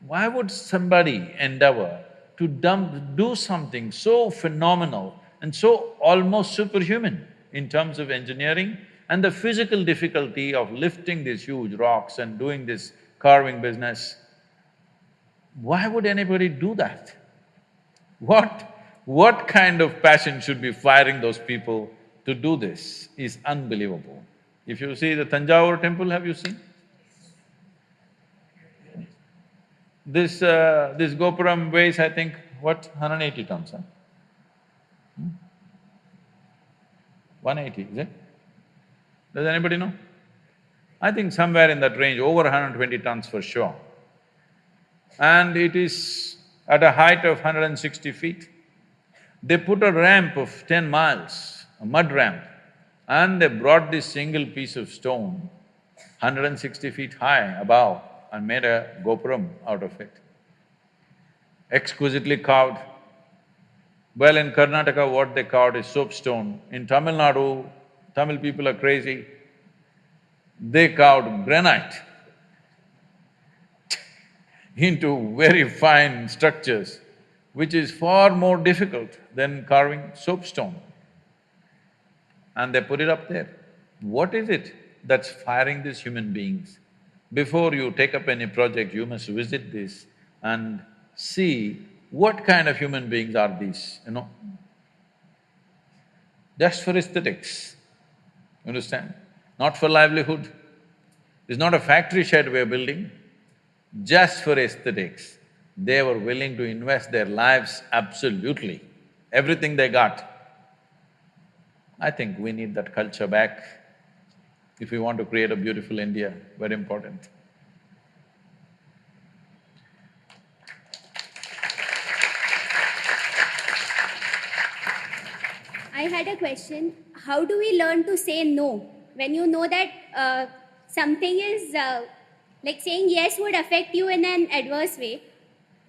Why would somebody endeavor to do something so phenomenal and so almost superhuman in terms of engineering and the physical difficulty of lifting these huge rocks and doing this carving business? Why would anybody do that? What kind of passion should be firing those people to do this is unbelievable. If you see the Tanjavur temple, have you seen? This Gopuram weighs, I think, what, 180 tons, huh? 180, is it? Does anybody know? I think somewhere in that range, over 120 tons for sure. And it is at a height of 160 feet. They put a ramp of 10 miles, a mud ramp, and they brought this single piece of stone, 160 feet high above, and made a gopuram out of it. Exquisitely carved. Well, in Karnataka, what they carved is soapstone. In Tamil Nadu, Tamil people are crazy. They carved granite into very fine structures, which is far more difficult than carving soapstone. And they put it up there. What is it that's firing these human beings? Before you take up any project, you must visit this and see what kind of human beings are these, you know? Just for aesthetics, you understand? Not for livelihood. It's not a factory shed we're building, just for aesthetics. They were willing to invest their lives absolutely, everything they got. I think we need that culture back if we want to create a beautiful India, very important. I had a question. How do we learn to say no when you know that something is like saying yes would affect you in an adverse way,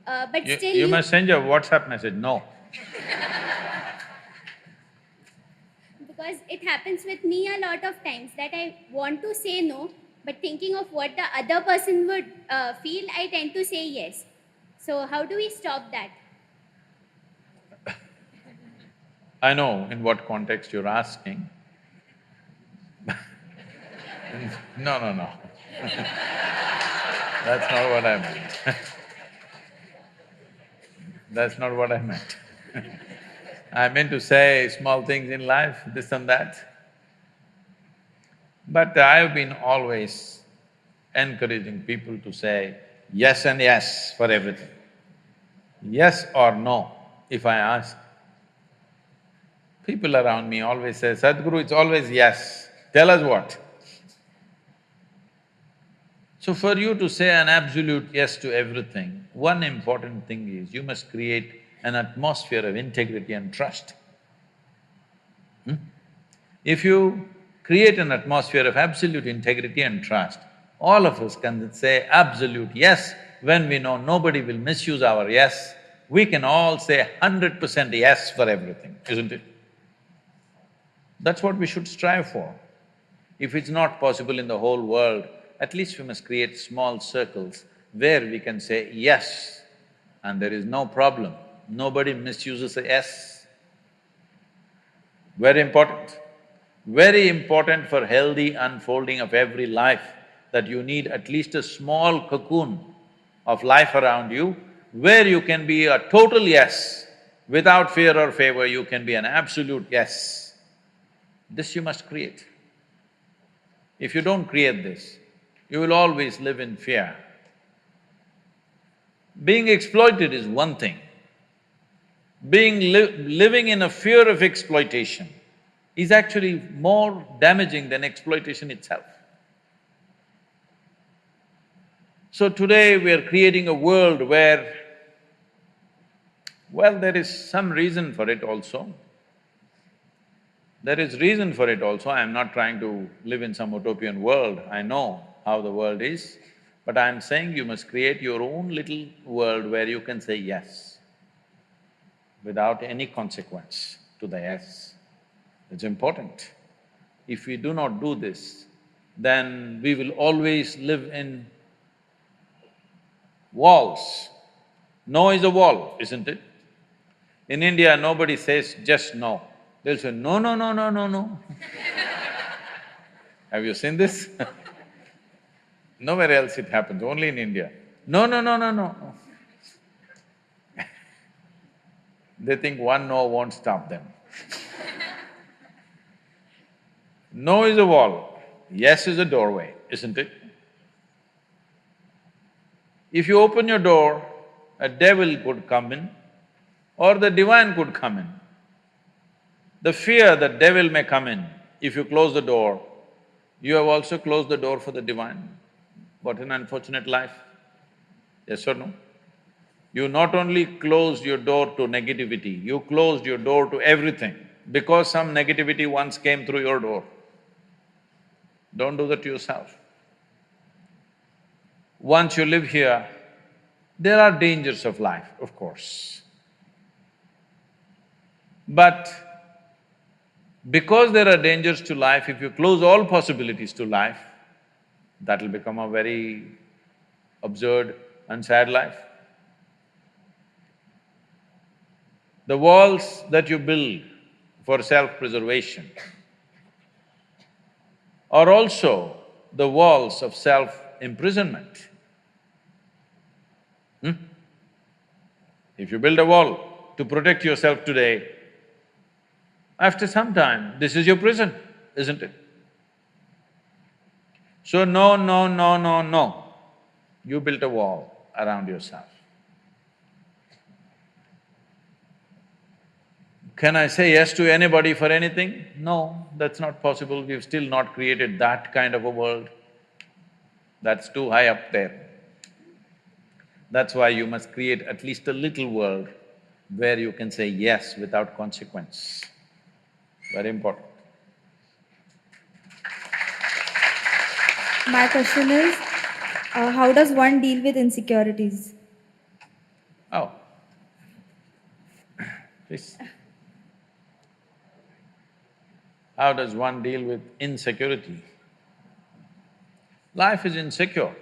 but still You must send your WhatsApp message, no. Because it happens with me a lot of times that I want to say no, but thinking of what the other person would feel, I tend to say yes. So how do we stop that? I know in what context you're asking. No. That's not what I meant. That's not what I meant. I meant to say small things in life, this and that. But I've been always encouraging people to say yes and yes for everything. Yes or no, if I ask. People around me always say, Sadhguru, it's always yes, tell us what. So for you to say an absolute yes to everything, one important thing is you must create an atmosphere of integrity and trust. If you create an atmosphere of absolute integrity and trust, all of us can say absolute yes when we know nobody will misuse our yes. We can all say 100% yes for everything, isn't it? That's what we should strive for. If it's not possible in the whole world, at least we must create small circles where we can say yes and there is no problem, nobody misuses a yes. Very important. Very important for healthy unfolding of every life, that you need at least a small cocoon of life around you where you can be a total yes. Without fear or favor, you can be an absolute yes. This you must create. If you don't create this, you will always live in fear. Being exploited is one thing. Living in a fear of exploitation is actually more damaging than exploitation itself. So today we are creating a world where, well, there is some reason for it also. There is reason for it also. I am not trying to live in some utopian world, I know how the world is, but I am saying you must create your own little world where you can say yes without any consequence to the yes. It's important. If we do not do this, then we will always live in walls. No is a wall, isn't it? In India, nobody says just no. They'll say, no, no, no, no, no, no. Have you seen this? Nowhere else it happens, only in India. No, no, no, no, no. They think one no won't stop them. No is a wall, yes is a doorway, isn't it? If you open your door, a devil could come in or the divine could come in. The fear that devil may come in, if you close the door, you have also closed the door for the divine. What an unfortunate life. Yes or no? You not only closed your door to negativity, you closed your door to everything because some negativity once came through your door. Don't do that to yourself. Once you live here, there are dangers of life, of course. But because there are dangers to life, if you close all possibilities to life, that'll become a very absurd and sad life. The walls that you build for self-preservation are also the walls of self-imprisonment. If you build a wall to protect yourself today, after some time, this is your prison, isn't it? So no, no, no, no, no. You built a wall around yourself. Can I say yes to anybody for anything? No, that's not possible. We've still not created that kind of a world. That's too high up there. That's why you must create at least a little world where you can say yes without consequence. Very important. My question is, how does one deal with insecurities? Oh. Please. How does one deal with insecurity? Life is insecure.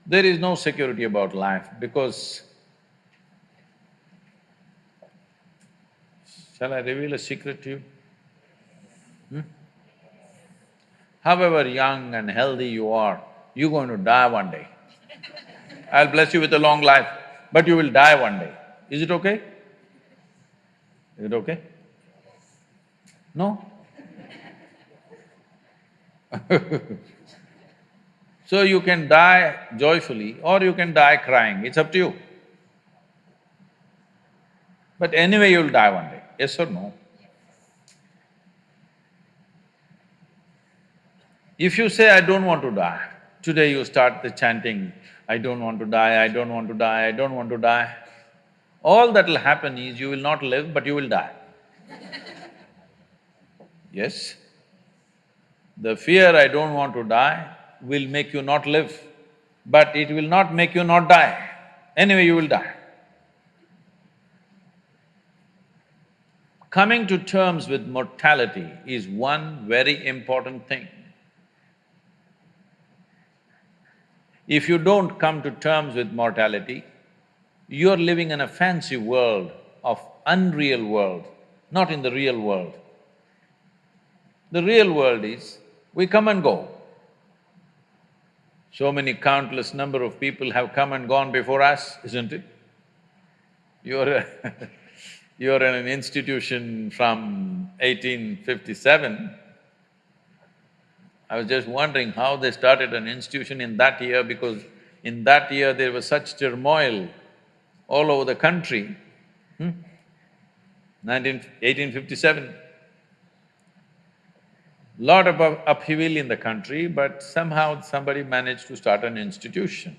There is no security about life because… Shall I reveal a secret to you? However young and healthy you are, you're going to die one day. I'll bless you with a long life, but you will die one day. Is it okay? Is it okay? No? So you can die joyfully or you can die crying, it's up to you. But anyway you'll die one day, yes or no? If you say, I don't want to die, today you start the chanting, I don't want to die, I don't want to die, I don't want to die. All that'll happen is you will not live, but you will die. Yes? The fear, I don't want to die, will make you not live, but it will not make you not die. Anyway, you will die. Coming to terms with mortality is one very important thing. If you don't come to terms with mortality, you're living in a fancy world of unreal world, not in the real world. The real world is, we come and go. So many countless number of people have come and gone before us, isn't it? You're you're in an institution from 1857. I was just wondering how they started an institution in that year because in that year there was such turmoil all over the country. 1857. Lot of upheaval in the country, but somehow somebody managed to start an institution.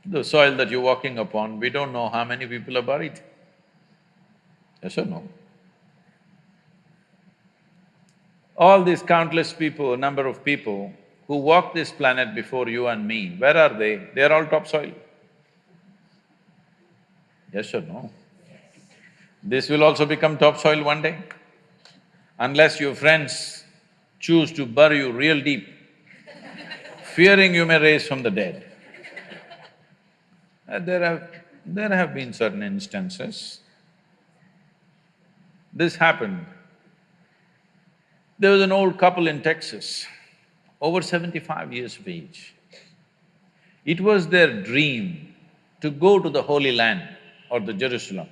The soil that you're walking upon, we don't know how many people are buried. Yes or no? All these countless people, number of people who walk this planet before you and me, where are they? They're all topsoil. Yes or no? This will also become topsoil one day, unless your friends choose to bury you real deep, fearing you may rise from the dead. There have been certain instances. This happened. There was an old couple in Texas, over 75 years of age. It was their dream to go to the Holy Land or the Jerusalem.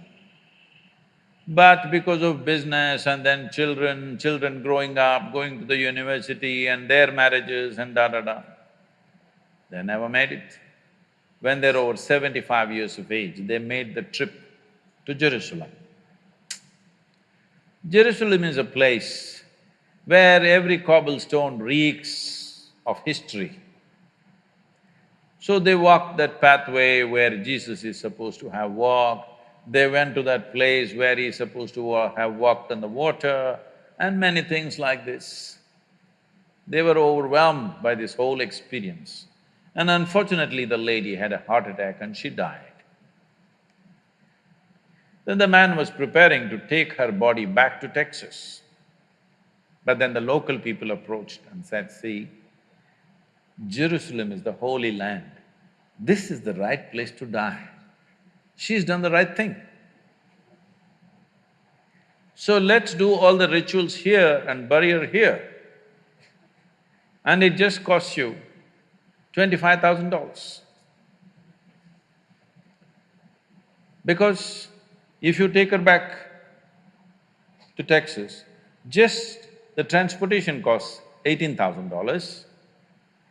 But because of business and then children growing up, going to the university and their marriages and da-da-da, they never made it. When they're over 75 years of age, they made the trip to Jerusalem. Jerusalem is a place where every cobblestone reeks of history. So they walked that pathway where Jesus is supposed to have walked. They went to that place where he's supposed to have walked on the water and many things like this. They were overwhelmed by this whole experience. And unfortunately, the lady had a heart attack and she died. Then the man was preparing to take her body back to Texas. But then the local people approached and said, see, Jerusalem is the Holy Land. This is the right place to die. She's done the right thing. So let's do all the rituals here and bury her here. And it just costs you $25,000. Because if you take her back to Texas, just the transportation costs $18,000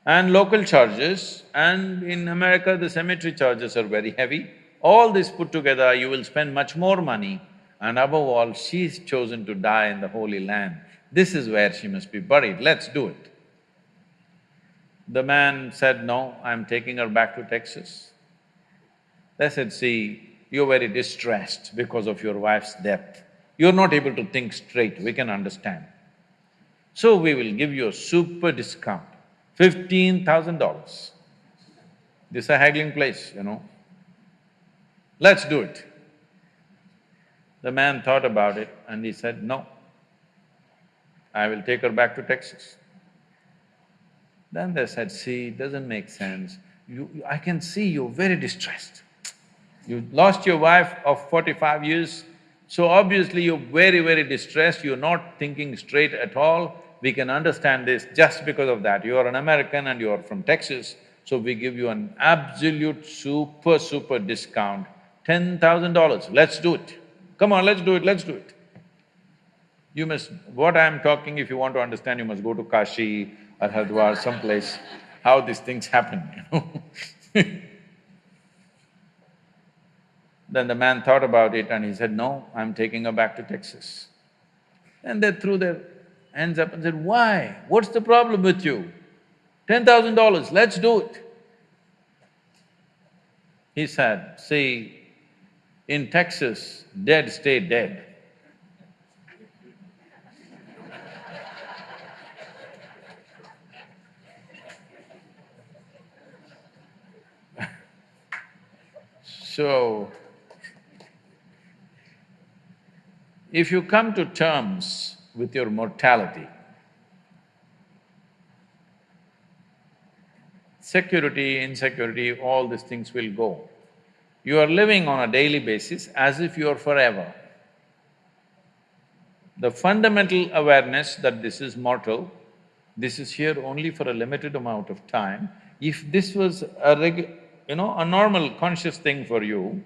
and local charges, and in America the cemetery charges are very heavy. All this put together, you will spend much more money, and above all, she's chosen to die in the Holy Land. This is where she must be buried, let's do it. The man said, no, I'm taking her back to Texas. They said, see, you're very distressed because of your wife's death. You're not able to think straight, we can understand. So we will give you a super discount, $15,000. This is a haggling place, you know. Let's do it. The man thought about it and he said, no, I will take her back to Texas. Then they said, see, it doesn't make sense. I can see you're very distressed. You lost your wife of 45 years, so obviously you're very distressed, you're not thinking straight at all. We can understand this just because of that. You are an American and you are from Texas, so we give you an absolute super discount, $10,000. Let's do it. Come on, let's do it. You must… what I'm talking, if you want to understand, you must go to Kashi or Haridwar, someplace, how these things happen, you know. Then the man thought about it and he said, no, I'm taking her back to Texas. And they threw their hands up and said, why? What's the problem with you? $10,000, let's do it. He said, see, in Texas, dead stay dead. So, if you come to terms with your mortality, security, insecurity, all these things will go. You are living on a daily basis as if you are forever. The fundamental awareness that this is mortal, this is here only for a limited amount of time. If this was a normal conscious thing for you,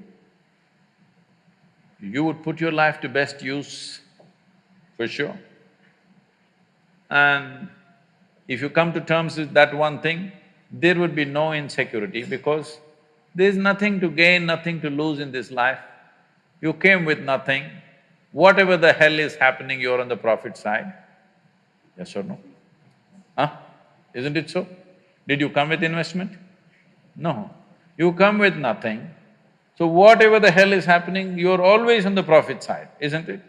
you would put your life to best use, for sure. And if you come to terms with that one thing, there would be no insecurity because there's nothing to gain, nothing to lose in this life. You came with nothing. Whatever the hell is happening, you're on the profit side. Yes or no? Huh? Isn't it so? Did you come with investment? No. You come with nothing. So whatever the hell is happening, you're always on the profit side, isn't it?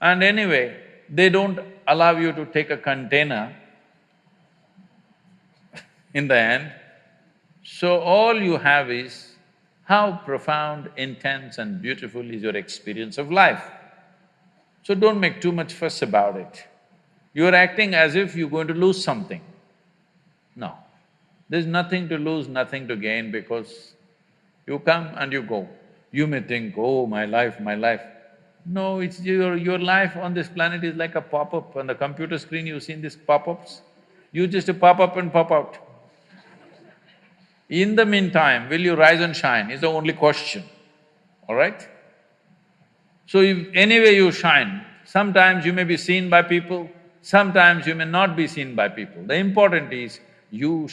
And anyway, they don't allow you to take a container in the end. So all you have is how profound, intense and beautiful is your experience of life. So don't make too much fuss about it. You're acting as if you're going to lose something. No, there's nothing to lose, nothing to gain because you come and you go. You may think, oh, my life. No, it's your life on this planet is like a pop-up. On the computer screen, you've seen these pop-ups? You just pop up and pop out. In the meantime, will you rise and shine is the only question, all right? So if anyway you shine, sometimes you may be seen by people, sometimes you may not be seen by people. The important is you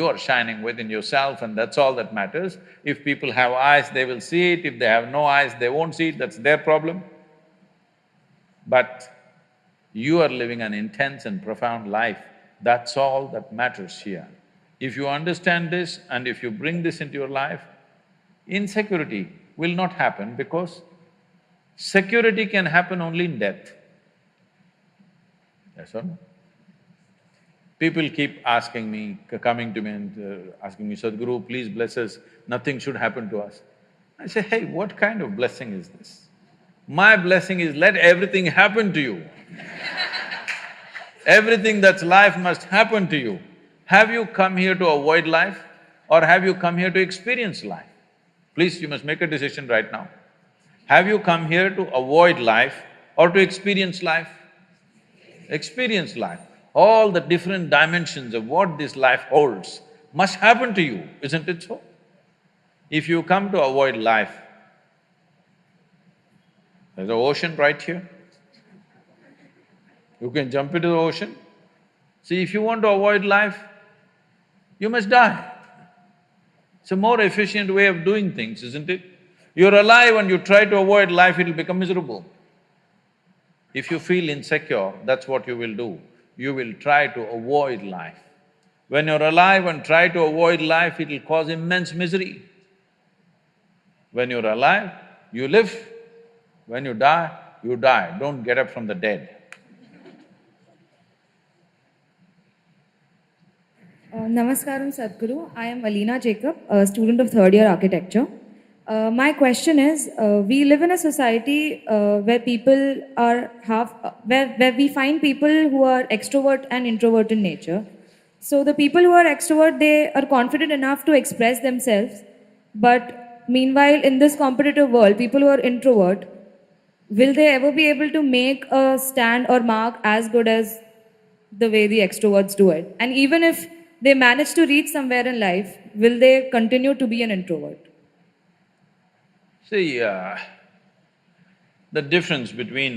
are shining within yourself and that's all that matters. If people have eyes, they will see it, if they have no eyes, they won't see it, that's their problem. But you are living an intense and profound life, that's all that matters here. If you understand this and if you bring this into your life, insecurity will not happen because security can happen only in death. Yes or no? People keep asking me, coming to me and asking me, Sadhguru, please bless us, nothing should happen to us. I say, hey, what kind of blessing is this? My blessing is let everything happen to you. Everything that's life must happen to you. Have you come here to avoid life or have you come here to experience life? Please, you must make a decision right now. Have you come here to avoid life or to experience life? Experience life. All the different dimensions of what this life holds must happen to you, isn't it so? If you come to avoid life, there's an ocean right here. You can jump into the ocean. See, if you want to avoid life, you must die. It's a more efficient way of doing things, isn't it? You're alive and you try to avoid life, it'll become miserable. If you feel insecure, that's what you will do. You will try to avoid life. When you're alive and try to avoid life, it'll cause immense misery. When you're alive, you live. When you die, don't get up from the dead. Namaskaram Sadhguru. I am Alina Jacob, a student of third year architecture. My question is, we live in a society where people are where we find people who are extrovert and introvert in nature. So the people who are extrovert, they are confident enough to express themselves, but meanwhile in this competitive world, people who are introvert, will they ever be able to make a stand or mark as good as the way the extroverts do it? And even if they manage to reach somewhere in life, will they continue to be an introvert? See, the difference between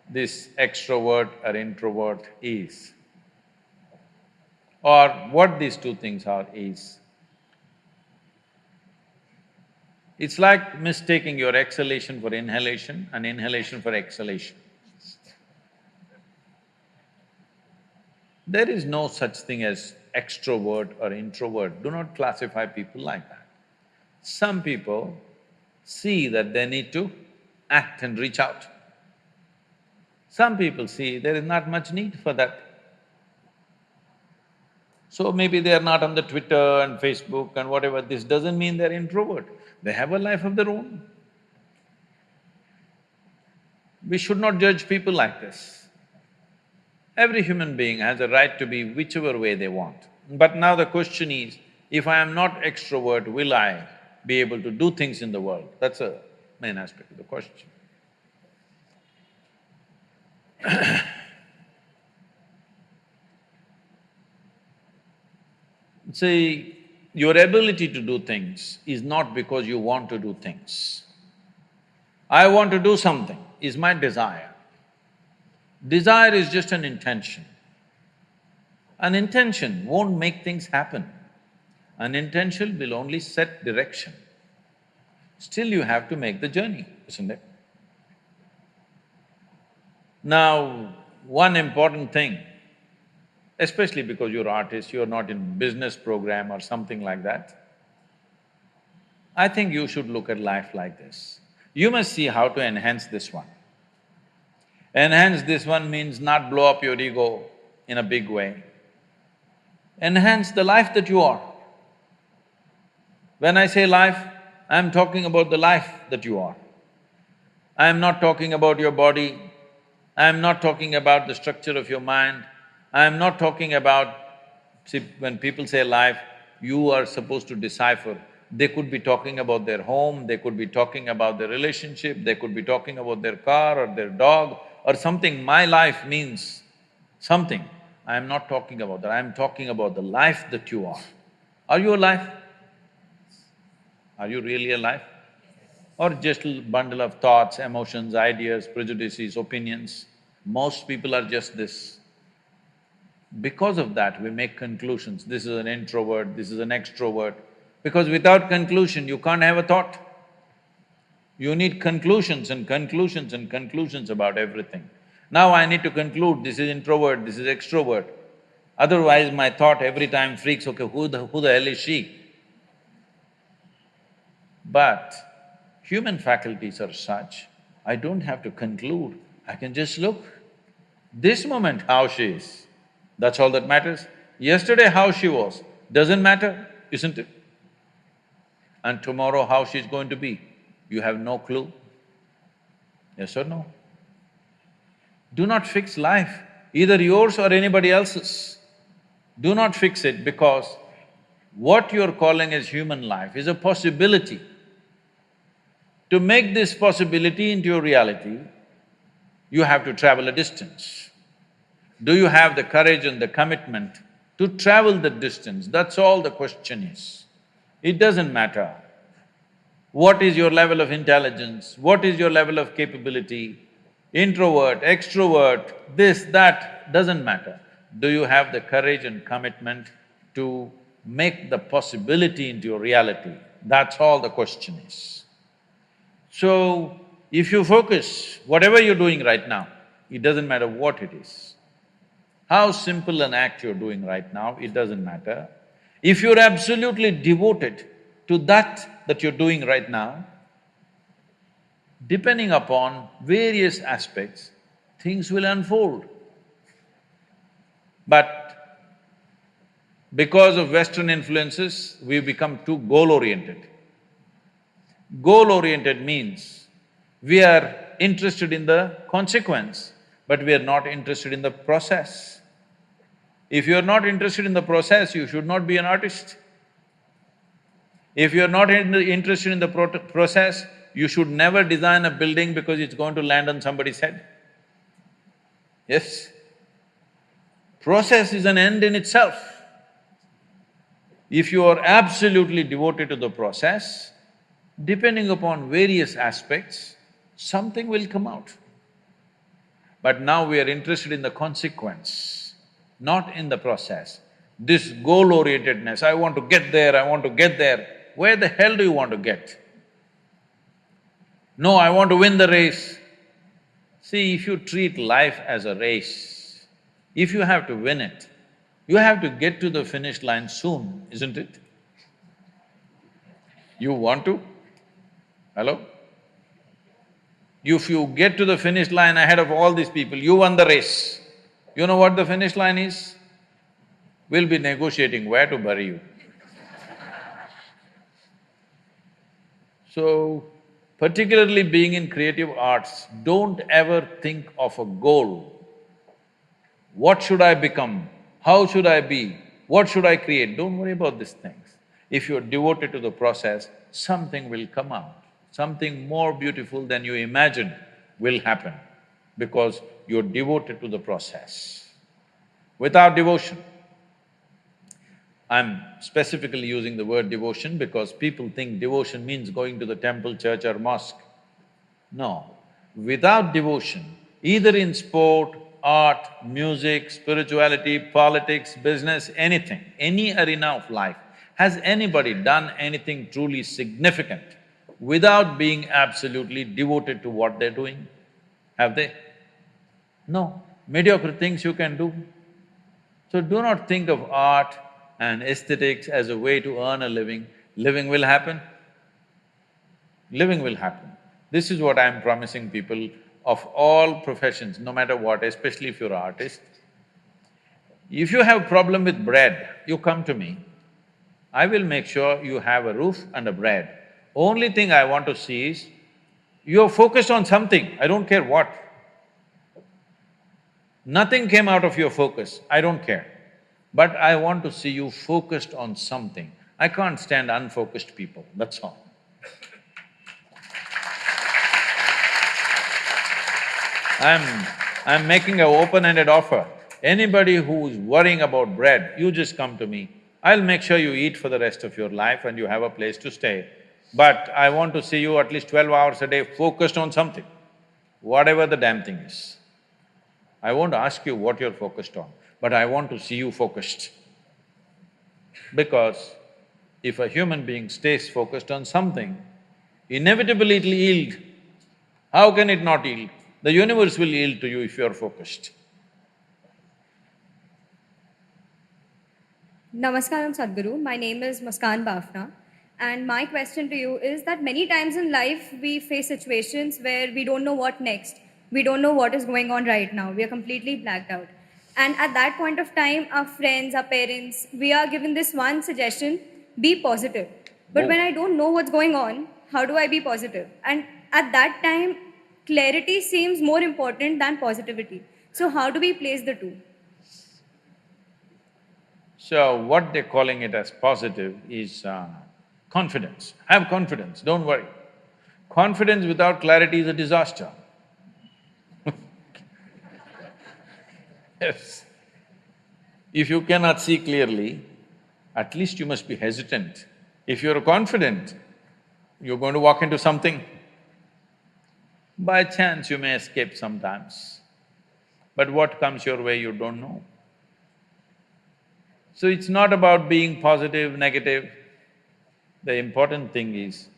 this extrovert or introvert is, or what these two things are is, it's like mistaking your exhalation for inhalation and inhalation for exhalation. There is no such thing as extrovert or introvert, do not classify people like that. Some people see that they need to act and reach out. Some people see there is not much need for that. So maybe they are not on the Twitter and Facebook and whatever, this doesn't mean they're introvert. They have a life of their own. We should not judge people like this. Every human being has a right to be whichever way they want. But now the question is, if I am not extrovert, will I be able to do things in the world? That's a main aspect of the question. See, your ability to do things is not because you want to do things. I want to do something is my desire. Desire is just an intention. An intention won't make things happen. An intention will only set direction. Still you have to make the journey, isn't it? Now, one important thing, especially because you're artist, you're not in business program or something like that, I think you should look at life like this. You must see how to enhance this one. Enhance this one means not blow up your ego in a big way. Enhance the life that you are. When I say life, I'm talking about the life that you are. I'm not talking about your body, I'm not talking about the structure of your mind, I'm not talking about… See, when people say life, you are supposed to decipher. They could be talking about their home, they could be talking about their relationship, they could be talking about their car or their dog or something. My life means something. I am not talking about that, I am talking about the life that you are. Are you alive? Are you really alive? or just a bundle of thoughts, emotions, ideas, prejudices, opinions. Most people are just this. Because of that, we make conclusions, this is an introvert, this is an extrovert, because without conclusion, you can't have a thought. You need conclusions and conclusions and conclusions about everything. Now I need to conclude, this is introvert, this is extrovert. Otherwise, my thought every time freaks, okay, who the hell is she? But human faculties are such, I don't have to conclude, I can just look. This moment how she is, that's all that matters. Yesterday how she was, doesn't matter, isn't it? And tomorrow how she's going to be, you have no clue. Yes or no? Do not fix life, either yours or anybody else's. Do not fix it, because what you're calling as human life is a possibility. To make this possibility into your reality, you have to travel a distance. Do you have the courage and the commitment to travel the distance? That's all the question is. It doesn't matter what is your level of intelligence, what is your level of capability, introvert, extrovert, this, that, doesn't matter. Do you have the courage and commitment to make the possibility into your reality? That's all the question is. So, if you focus, whatever you're doing right now, it doesn't matter what it is. How simple an act you're doing right now, it doesn't matter. If you're absolutely devoted to that you're doing right now, depending upon various aspects, things will unfold. But because of Western influences, we've become too goal-oriented. Goal-oriented means we are interested in the consequence, but we are not interested in the process. If you are not interested in the process, you should not be an artist. If you are not interested in the process, you should never design a building because it's going to land on somebody's head. Yes? Process is an end in itself. If you are absolutely devoted to the process, depending upon various aspects, something will come out. But now we are interested in the consequence, not in the process. This goal-orientedness, I want to get there, I want to get there. Where the hell do you want to get? No, I want to win the race. See, if you treat life as a race, if you have to win it, you have to get to the finish line soon, isn't it? You want to? Hello? If you get to the finish line ahead of all these people, you won the race. You know what the finish line is? We'll be negotiating where to bury you. So, particularly being in creative arts, don't ever think of a goal. What should I become? How should I be? What should I create? Don't worry about these things. If you're devoted to the process, something will come out. Something more beautiful than you imagined will happen because you're devoted to the process. Without devotion, I'm specifically using the word devotion because people think devotion means going to the temple, church or mosque. No. Without devotion, either in sport, art, music, spirituality, politics, business, anything, any arena of life, has anybody done anything truly significant without being absolutely devoted to what they're doing? Have they? No. Mediocre things you can do. So do not think of art and aesthetics as a way to earn a living. Living will happen. Living will happen. This is what I'm promising people of all professions, no matter what, especially if you're an artist. If you have problem with bread, you come to me. I will make sure you have a roof and a bread. Only thing I want to see is, you're focused on something, I don't care what. Nothing came out of your focus, I don't care. But I want to see you focused on something. I can't stand unfocused people, that's all. I'm making an open-ended offer. Anybody who's worrying about bread, you just come to me. I'll make sure you eat for the rest of your life and you have a place to stay. But I want to see you at least 12 hours a day focused on something, whatever the damn thing is. I won't ask you what you're focused on, but I want to see you focused. Because if a human being stays focused on something, inevitably it'll yield. How can it not yield? The universe will yield to you if you're focused. Namaskaram Sadhguru, my name is Muskan Bafna, and my question to you is that many times in life we face situations where we don't know what next. We don't know what is going on right now. We are completely blacked out. And at that point of time, our friends, our parents, we are given this one suggestion, be positive. But when I don't know what's going on, how do I be positive? And at that time, clarity seems more important than positivity. So how do we place the two? So what they're calling it as positive is confidence. Have confidence, don't worry. Confidence without clarity is a disaster. Yes. If you cannot see clearly, at least you must be hesitant. If you're confident, you're going to walk into something. By chance you may escape sometimes, but what comes your way you don't know. So it's not about being positive, negative. The important thing is,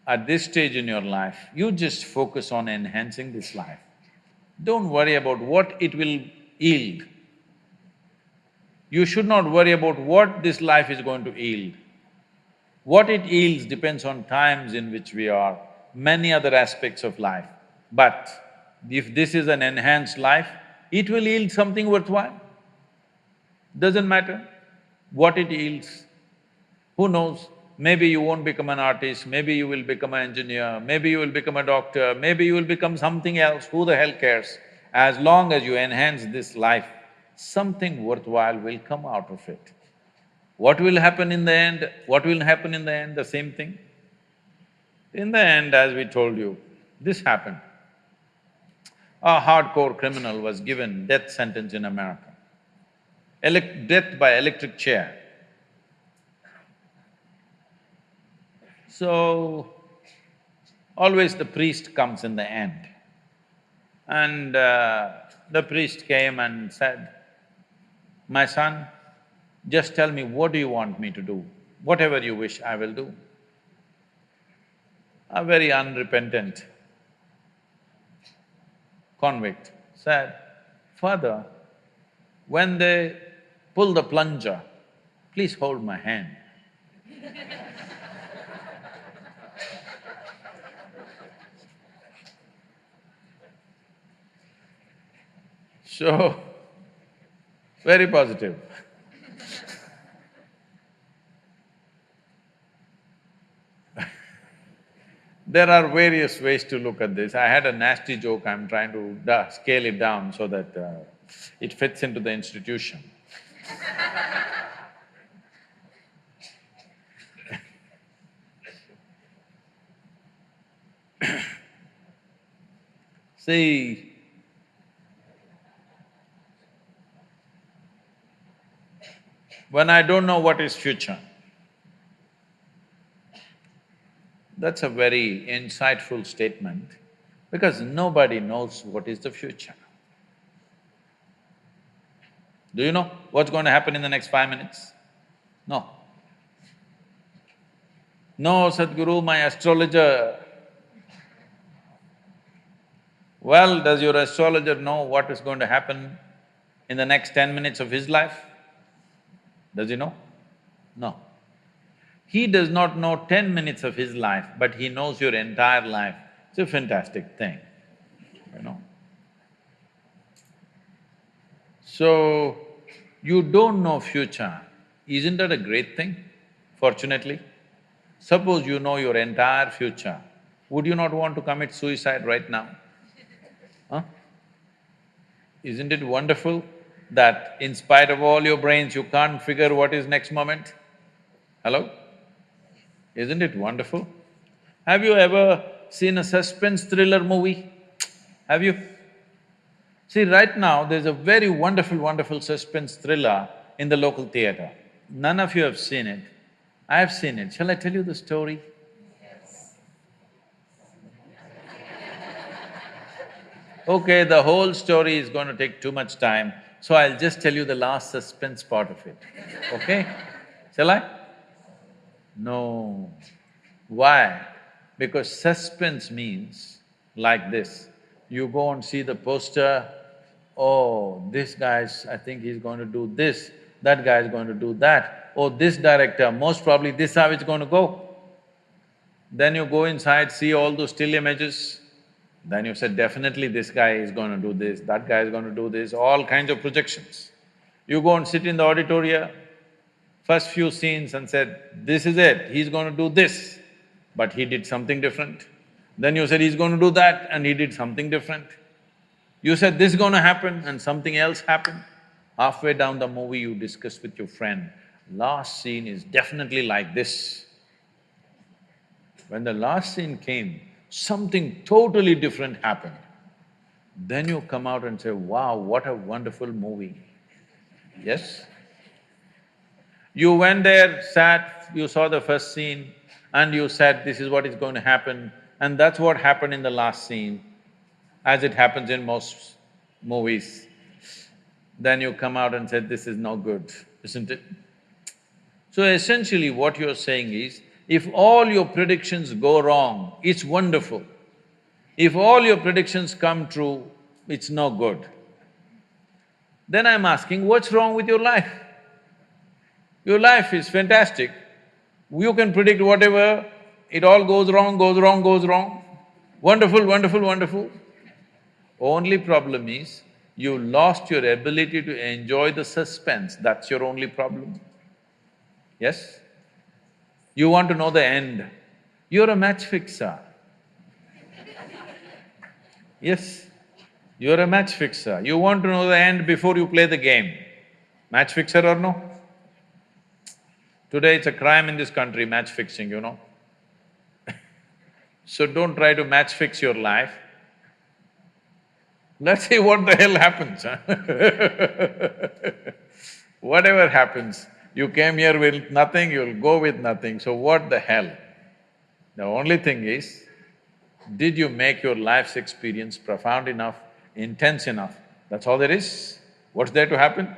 at this stage in your life, you just focus on enhancing this life. Don't worry about what it will yield. You should not worry about what this life is going to yield. What it yields depends on times in which we are, many other aspects of life. But if this is an enhanced life, it will yield something worthwhile. Doesn't matter what it yields. Who knows, maybe you won't become an artist, maybe you will become an engineer, maybe you will become a doctor, maybe you will become something else, who the hell cares? As long as you enhance this life, something worthwhile will come out of it. What will happen in the end? What will happen in the end? The same thing. In the end, as we told you, this happened. A hardcore criminal was given death sentence in America. Death by electric chair. So, always the priest comes in the end. And the priest came and said, "My son, just tell me what do you want me to do? Whatever you wish, I will do." A very unrepentant convict said, "Father, when they pull the plunger, please hold my hand." So, very positive. There are various ways to look at this. I had a nasty joke, I'm trying to scale it down so that it fits into the institution. See, when I don't know what is future, that's a very insightful statement because nobody knows what is the future. Do you know what's going to happen in the next 5 minutes? No. No, Sadhguru, my astrologer. Well, does your astrologer know what is going to happen in the next 10 minutes of his life? Does he know? No. He does not know 10 minutes of his life, but he knows your entire life. It's a fantastic thing, you know. So, you don't know future, isn't that a great thing, fortunately? Suppose you know your entire future, would you not want to commit suicide right now? Huh? Isn't it wonderful that in spite of all your brains, you can't figure what is next moment? Hello? Isn't it wonderful? Have you ever seen a suspense thriller movie? Have you? See, right now there's a very wonderful suspense thriller in the local theatre. None of you have seen it. I have seen it. Shall I tell you the story? Okay, the whole story is going to take too much time, so I'll just tell you the last suspense part of it, okay? Shall I? No. Why? Because suspense means like this. You go and see the poster, oh, this guy's… I think he's going to do this, that guy's going to do that, oh, this director, most probably this how it's going to go. Then you go inside, see all those still images, then you said, definitely this guy is going to do this, that guy is going to do this, all kinds of projections. You go and sit in the auditorium, first few scenes and said, this is it, he's going to do this, but he did something different. Then you said he's going to do that and he did something different. You said this is going to happen and something else happened. Halfway down the movie you discussed with your friend, last scene is definitely like this. When the last scene came, something totally different happened. Then you come out and say, wow, what a wonderful movie. Yes? You went there, sat, you saw the first scene and you said, this is what is going to happen, and that's what happened in the last scene, as it happens in most movies. Then you come out and said, this is no good, isn't it? So essentially what you're saying is, if all your predictions go wrong, it's wonderful. If all your predictions come true, it's no good. Then I'm asking, what's wrong with your life? Your life is fantastic. You can predict whatever, it all goes wrong, goes wrong, goes wrong. Wonderful, wonderful, wonderful. Only problem is, you lost your ability to enjoy the suspense, that's your only problem. Yes? You want to know the end. You're a match fixer. Yes, you're a match fixer. You want to know the end before you play the game. Match fixer or no? Today it's a crime in this country, match fixing, you know. So don't try to match fix your life. Let's see what the hell happens, huh? Whatever happens, you came here with nothing, you'll go with nothing, so what the hell? The only thing is, did you make your life's experience profound enough, intense enough? That's all there is. What's there to happen?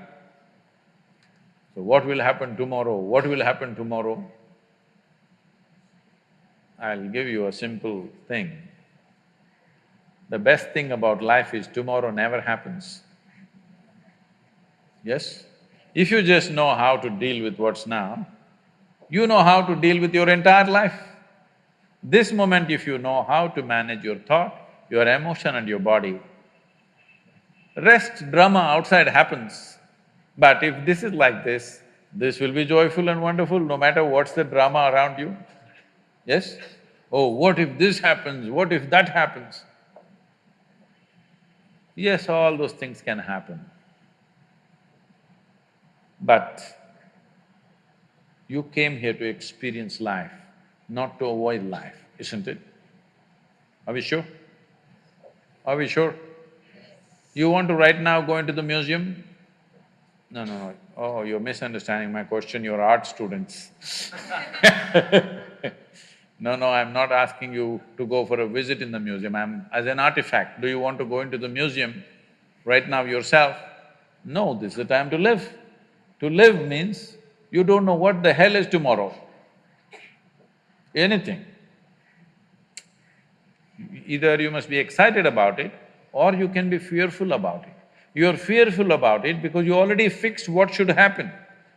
So what will happen tomorrow? What will happen tomorrow? I'll give you a simple thing. The best thing about life is tomorrow never happens. Yes? If you just know how to deal with what's now, you know how to deal with your entire life. This moment, if you know how to manage your thought, your emotion and your body, rest drama outside happens. But if this is like this will be joyful and wonderful no matter what's the drama around you. Yes? Oh, what if this happens, what if that happens? Yes, all those things can happen. But you came here to experience life, not to avoid life, isn't it? Are we sure? Are we sure? You want to right now go into the museum? No, no, no. Oh, you're misunderstanding my question, you're art students. No, no, I'm not asking you to go for a visit in the museum, as an artifact. Do you want to go into the museum right now yourself? No, this is the time to live. To live means you don't know what the hell is tomorrow. Anything. Either you must be excited about it or you can be fearful about it. You're fearful about it because you already fixed what should happen.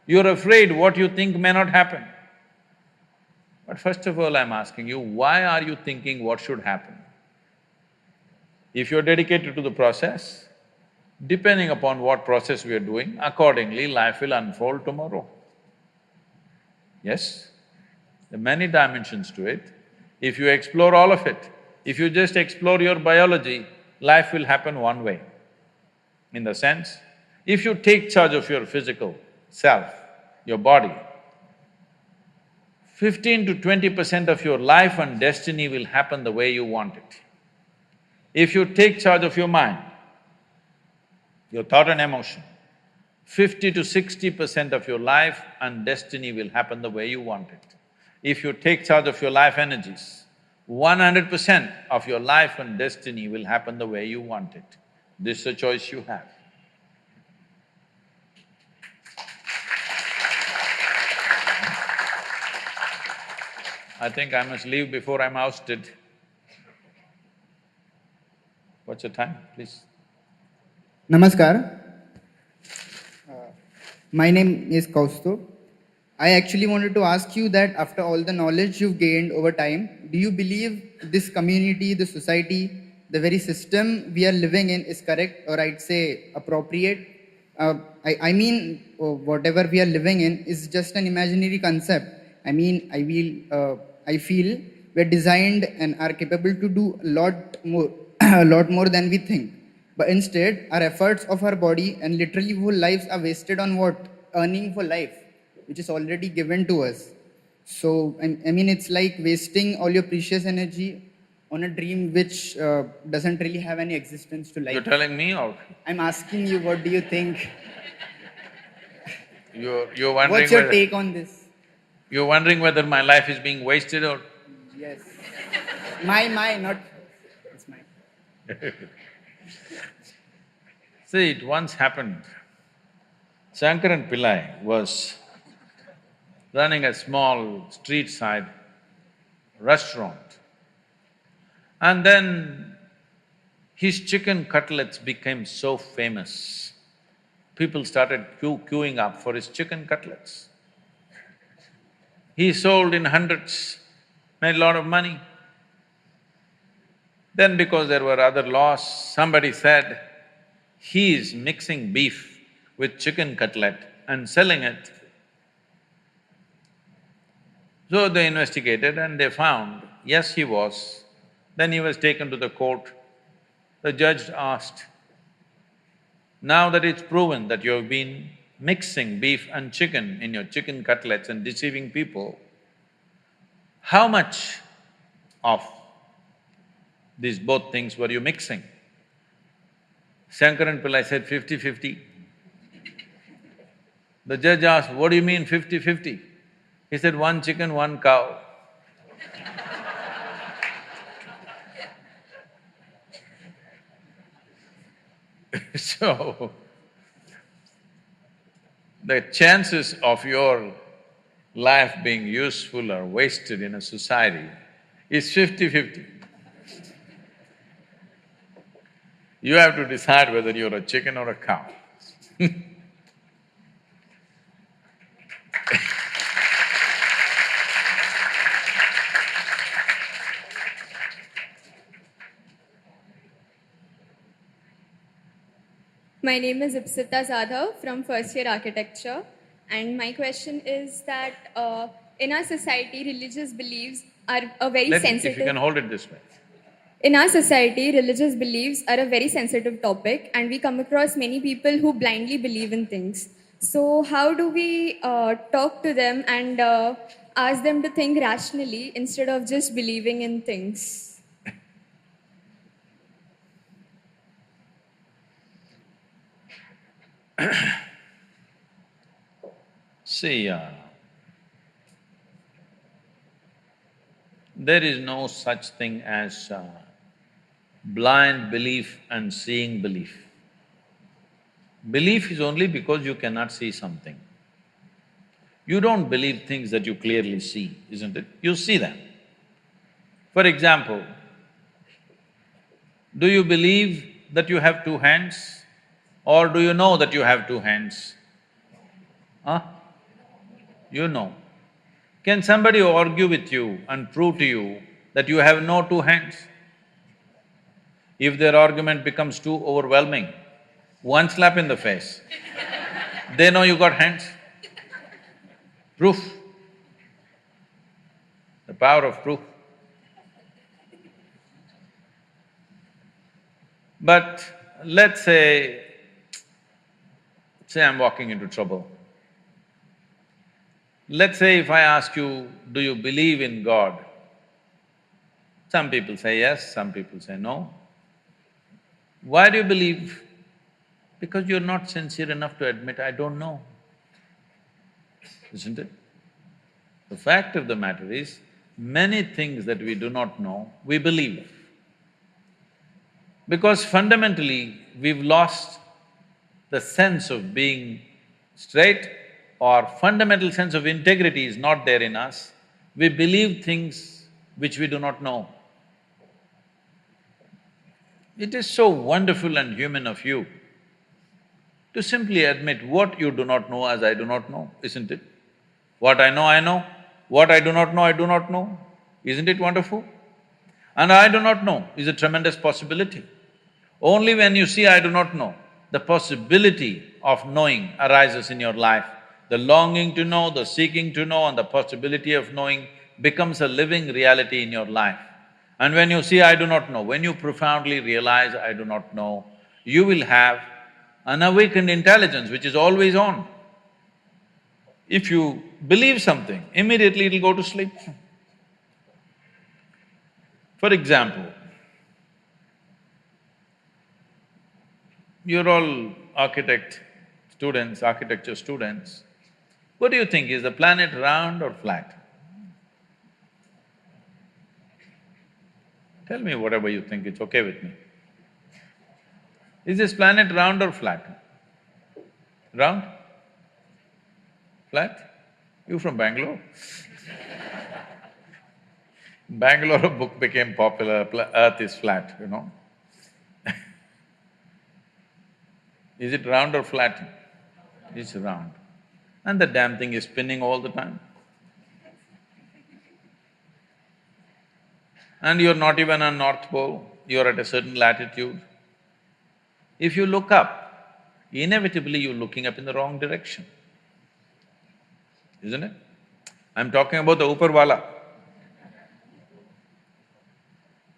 You're afraid what you think may not happen. But first of all, I'm asking you, why are you thinking what should happen? If you're dedicated to the process, depending upon what process we are doing, accordingly life will unfold tomorrow. Yes? There are many dimensions to it. If you explore all of it, if you just explore your biology, life will happen one way. In the sense, if you take charge of your physical self, your body, 15 to 20% of your life and destiny will happen the way you want it. If you take charge of your mind, your thought and emotion, 50 to 60% of your life and destiny will happen the way you want it. If you take charge of your life energies, 100% of your life and destiny will happen the way you want it. This is a choice you have. I think I must leave before I'm ousted. What's your time, please? Namaskar. My name is Kaustubh. I actually wanted to ask you that after all the knowledge you've gained over time, do you believe this community, the society, the very system we are living in is correct, or I'd say appropriate? I mean, whatever we are living in is just an imaginary concept. I feel we're designed and are capable to do a lot more, a lot more than we think. But instead, our efforts of our body and literally whole lives are wasted on what? Earning for life, which is already given to us. So, it's like wasting all your precious energy on a dream which doesn't really have any existence to life. You're telling me or? I'm asking you, what do you think? You're wondering What's your whether… take on this? You're wondering whether my life is being wasted or… Yes. Not… It's mine. See, it once happened. Shankaran Pillai was running a small street-side restaurant, and then his chicken cutlets became so famous. People started queuing up for his chicken cutlets. He sold in hundreds, made a lot of money. Then because there were other laws, somebody said, he is mixing beef with chicken cutlet and selling it. So they investigated and they found, yes, he was. Then he was taken to the court. The judge asked, now that it's proven that you have been mixing beef and chicken in your chicken cutlets and deceiving people, how much of these both things were you mixing? Shankaran Pillai said 50-50. The judge asked, what do you mean 50-50? He said, one chicken, one cow. So, the chances of your life being useful or wasted in a society is 50-50. You have to decide whether you're a chicken or a cow. My name is Ipsita Sadhu from first year architecture, and my question is that in our society, religious beliefs are a very sensitive… If you can hold it this way. In our society, religious beliefs are a very sensitive topic, and we come across many people who blindly believe in things. So how do we talk to them and ask them to think rationally instead of just believing in things? See, there is no such thing as blind belief and seeing belief. Belief is only because you cannot see something. You don't believe things that you clearly see, isn't it? You see them. For example, do you believe that you have two hands? Or do you know that you have two hands? Huh? You know. Can somebody argue with you and prove to you that you have no two hands? If their argument becomes too overwhelming, one slap in the face, they know you got hands. Proof. The power of proof. But let's say I'm walking into trouble. Let's say if I ask you, do you believe in God? Some people say yes, some people say no. Why do you believe? Because you're not sincere enough to admit, I don't know, isn't it? The fact of the matter is, many things that we do not know, we believe. Because fundamentally, we've lost the sense of being straight, or fundamental sense of integrity is not there in us. We believe things which we do not know. It is so wonderful and human of you to simply admit what you do not know as I do not know, isn't it? What I know, I know. What I do not know, I do not know. Isn't it wonderful? And I do not know is a tremendous possibility. Only when you see I do not know, the possibility of knowing arises in your life. The longing to know, the seeking to know, and the possibility of knowing becomes a living reality in your life. And when you see I do not know, when you profoundly realize I do not know, you will have an awakened intelligence which is always on. If you believe something, immediately it'll go to sleep. For example, you're all architecture students. What do you think, is the planet round or flat? Tell me whatever you think, it's okay with me. Is this planet round or flat? Round? Flat? You from Bangalore? Bangalore, a book became popular, Earth is flat, you know. Is it round or flat? It's round. And the damn thing is spinning all the time. And you're not even on North Pole, you're at a certain latitude. If you look up, inevitably you're looking up in the wrong direction, isn't it? I'm talking about the Upar wala.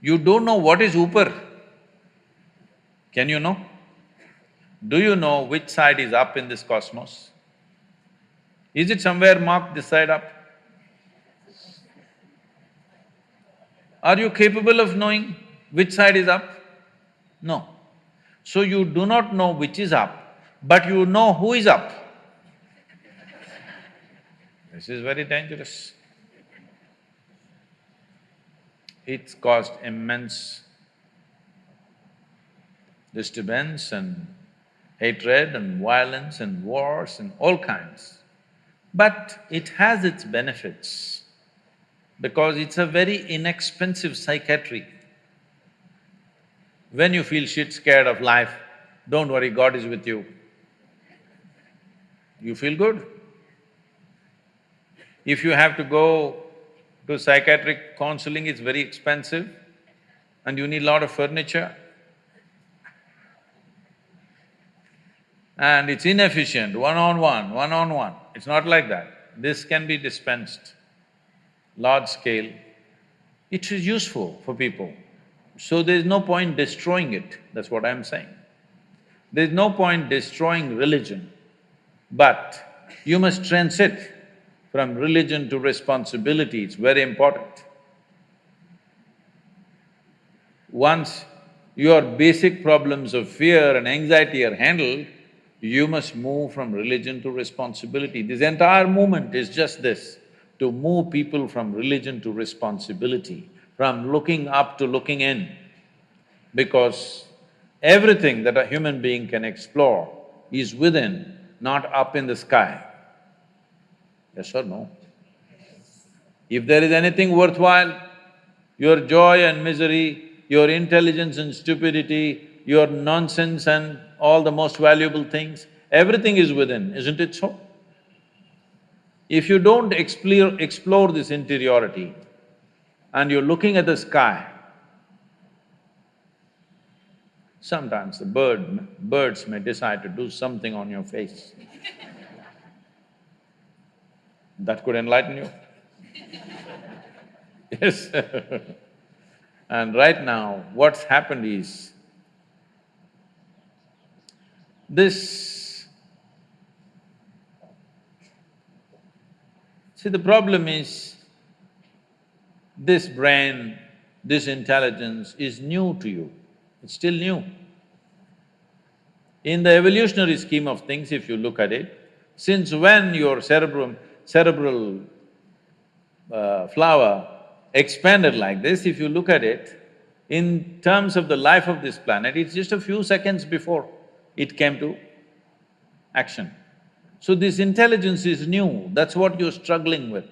You don't know what is Upar. Can you know? Do you know which side is up in this cosmos? Is it somewhere marked this side up? Are you capable of knowing which side is up? No. So you do not know which is up, but you know who is up. This is very dangerous. It's caused immense disturbance and hatred and violence and wars and all kinds. But it has its benefits because it's a very inexpensive psychiatry. When you feel shit scared of life, don't worry, God is with you. You feel good. If you have to go to psychiatric counseling, it's very expensive and you need a lot of furniture. And it's inefficient, one-on-one. It's not like that. This can be dispensed large scale. It is useful for people. So there's no point destroying it, that's what I'm saying. There's no point destroying religion, but you must transit from religion to responsibility, it's very important. Once your basic problems of fear and anxiety are handled, you must move from religion to responsibility. This entire movement is just this, to move people from religion to responsibility, from looking up to looking in. Because everything that a human being can explore is within, not up in the sky. Yes or no? If there is anything worthwhile, your joy and misery, your intelligence and stupidity, your nonsense and all the most valuable things, everything is within, isn't it so? If you don't explore this interiority and you're looking at the sky, sometimes the birds may decide to do something on your face. That could enlighten you. Yes. And right now, what's happened is, see, the problem is, this brain, this intelligence is new to you, it's still new. In the evolutionary scheme of things, if you look at it, since when your cerebral flower expanded like this, if you look at it, in terms of the life of this planet, it's just a few seconds before it came to action. So this intelligence is new, that's what you're struggling with.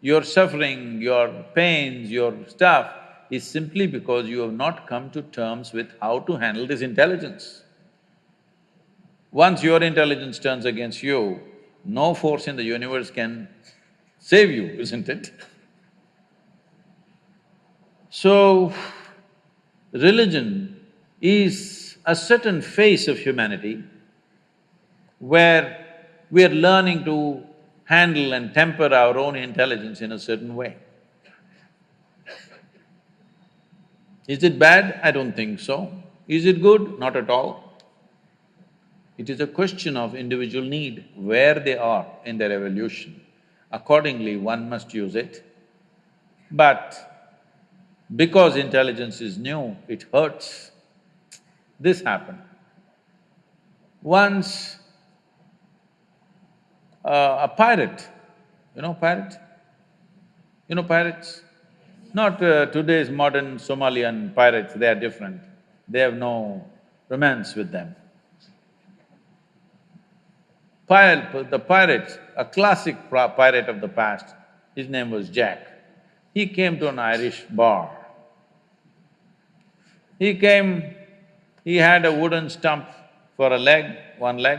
Your suffering, your pains, your stuff is simply because you have not come to terms with how to handle this intelligence. Once your intelligence turns against you, no force in the universe can save you, isn't it? So, religion is a certain phase of humanity where we are learning to handle and temper our own intelligence in a certain way. Is it bad? I don't think so. Is it good? Not at all. It is a question of individual need, where they are in their evolution. Accordingly, one must use it. But because intelligence is new, it hurts. This happened. Once, a pirate, you know pirate? You know pirates? Not today's modern Somalian pirates, they are different. They have no romance with them. The pirate, a classic pirate of the past, his name was Jack. He came to an Irish bar. He came, he had a wooden stump for a leg, one leg,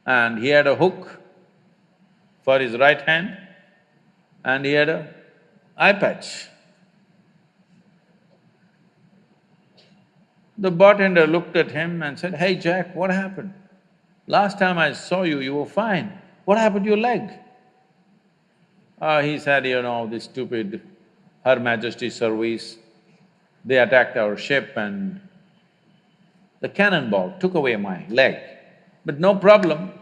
and he had a hook for his right hand, and he had a eye patch. The bartender looked at him and said, "Hey Jack, what happened? Last time I saw you, you were fine. What happened to your leg?" He said, "You know, this stupid Her Majesty's service, they attacked our ship and the cannonball took away my leg. But no problem,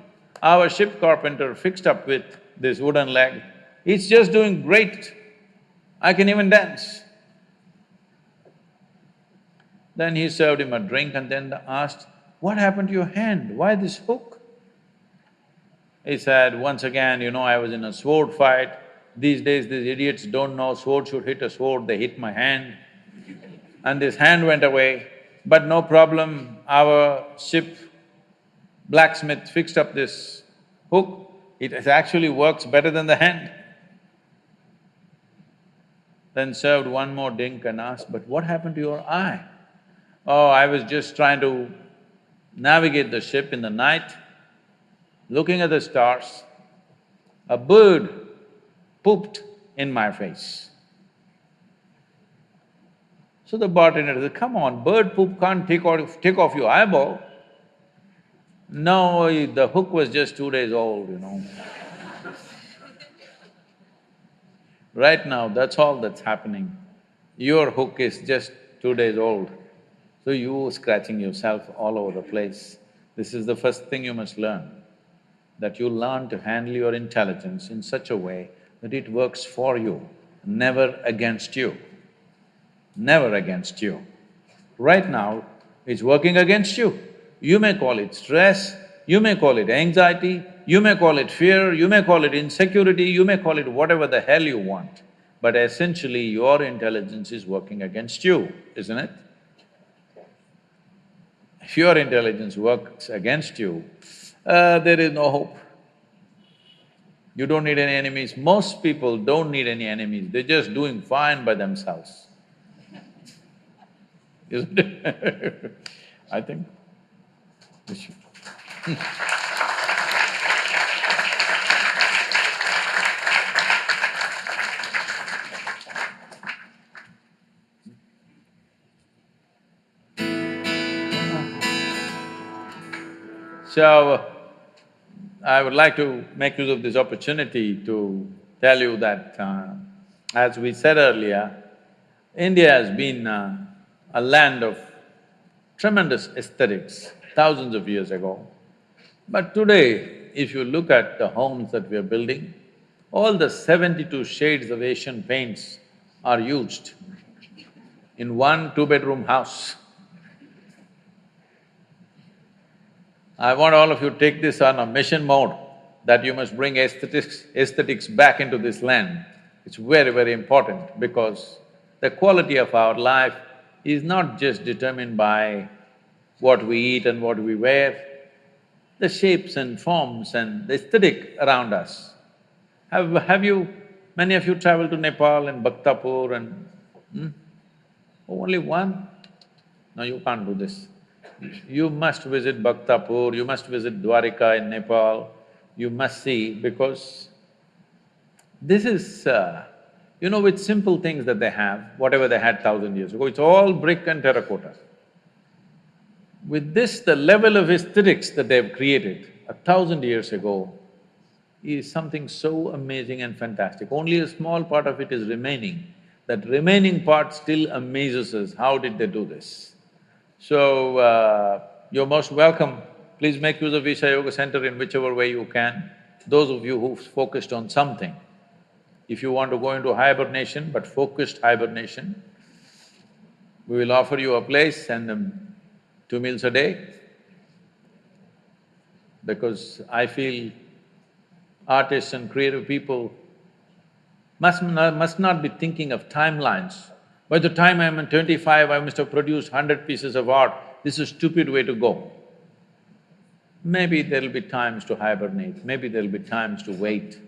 our ship carpenter fixed up with this wooden leg. It's just doing great. I can even dance." Then he served him a drink and then asked, "What happened to your hand? Why this hook?" He said, "Once again, you know, I was in a sword fight. These days these idiots don't know sword should hit a sword, they hit my hand. And this hand went away, but no problem, our ship blacksmith fixed up this hook. It actually works better than the hand." Then served one more drink and asked, "But what happened to your eye?" "Oh, I was just trying to navigate the ship in the night, looking at the stars. A bird pooped in my face." So the bartender said, "Come on, bird poop can't take off your eyeball." "No, the hook was just 2 days old, you know." Right now, that's all that's happening. Your hook is just 2 days old, so you scratching yourself all over the place. This is the first thing you must learn, that you learn to handle your intelligence in such a way that it works for you, never against you. Never against you. Right now, it's working against you. You may call it stress, you may call it anxiety, you may call it fear, you may call it insecurity, you may call it whatever the hell you want, but essentially your intelligence is working against you, isn't it? If your intelligence works against you, there is no hope. You don't need any enemies. Most people don't need any enemies, they're just doing fine by themselves. Isn't it? I think we should. So, I would like to make use of this opportunity to tell you that, as we said earlier, India has been a land of tremendous aesthetics thousands of years ago. But today, if you look at the homes that we are building, all the 72 shades of Asian paints are used in one two-bedroom house. I want all of you to take this on a mission mode, that you must bring aesthetics back into this land. It's very, very important because the quality of our life is not just determined by what we eat and what we wear, the shapes and forms and the aesthetic around us. Many of you traveled to Nepal and Bhaktapur and… Only one? No, you can't do this. You must visit Bhaktapur, you must visit Dwarika in Nepal, you must see because this is… with simple things that they have, whatever they had 1,000 years ago, it's all brick and terracotta. With this, the level of aesthetics that they've created 1,000 years ago is something so amazing and fantastic. Only a small part of it is remaining. That remaining part still amazes us, how did they do this? So, you're most welcome. Please make use of Isha Yoga Center in whichever way you can. Those of you who've focused on something, if you want to go into hibernation, but focused hibernation, we will offer you a place and 2 meals a day, because I feel artists and creative people must not be thinking of timelines. By the time I'm 25, I must have produced 100 pieces of art. This is a stupid way to go. Maybe there'll be times to hibernate, maybe there'll be times to wait.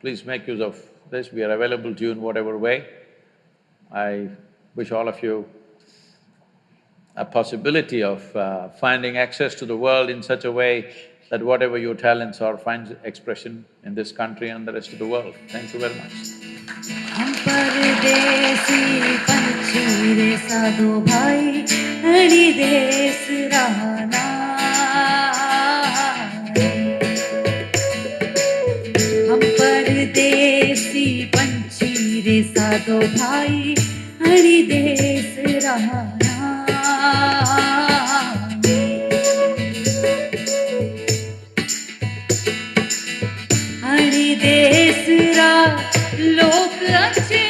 Please make use of this, we are available to you in whatever way. I wish all of you a possibility of finding access to the world in such a way that whatever your talents are finds expression in this country and the rest of the world. Thank you very much. हम परदेसी पंछी रे साधु भाई हरि देश रहना हम परदेसी पंछी रे साधु भाई हरि देश रहना हरि देश रा लोक अच्छे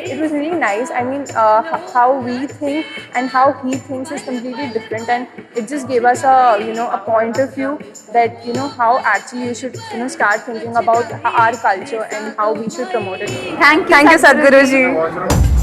It was really nice. I mean, how we think and how he thinks is completely different, and it just gave us a point of view that how actually you should start thinking about our culture and how we should promote it. Thank you, Sadhguru ji.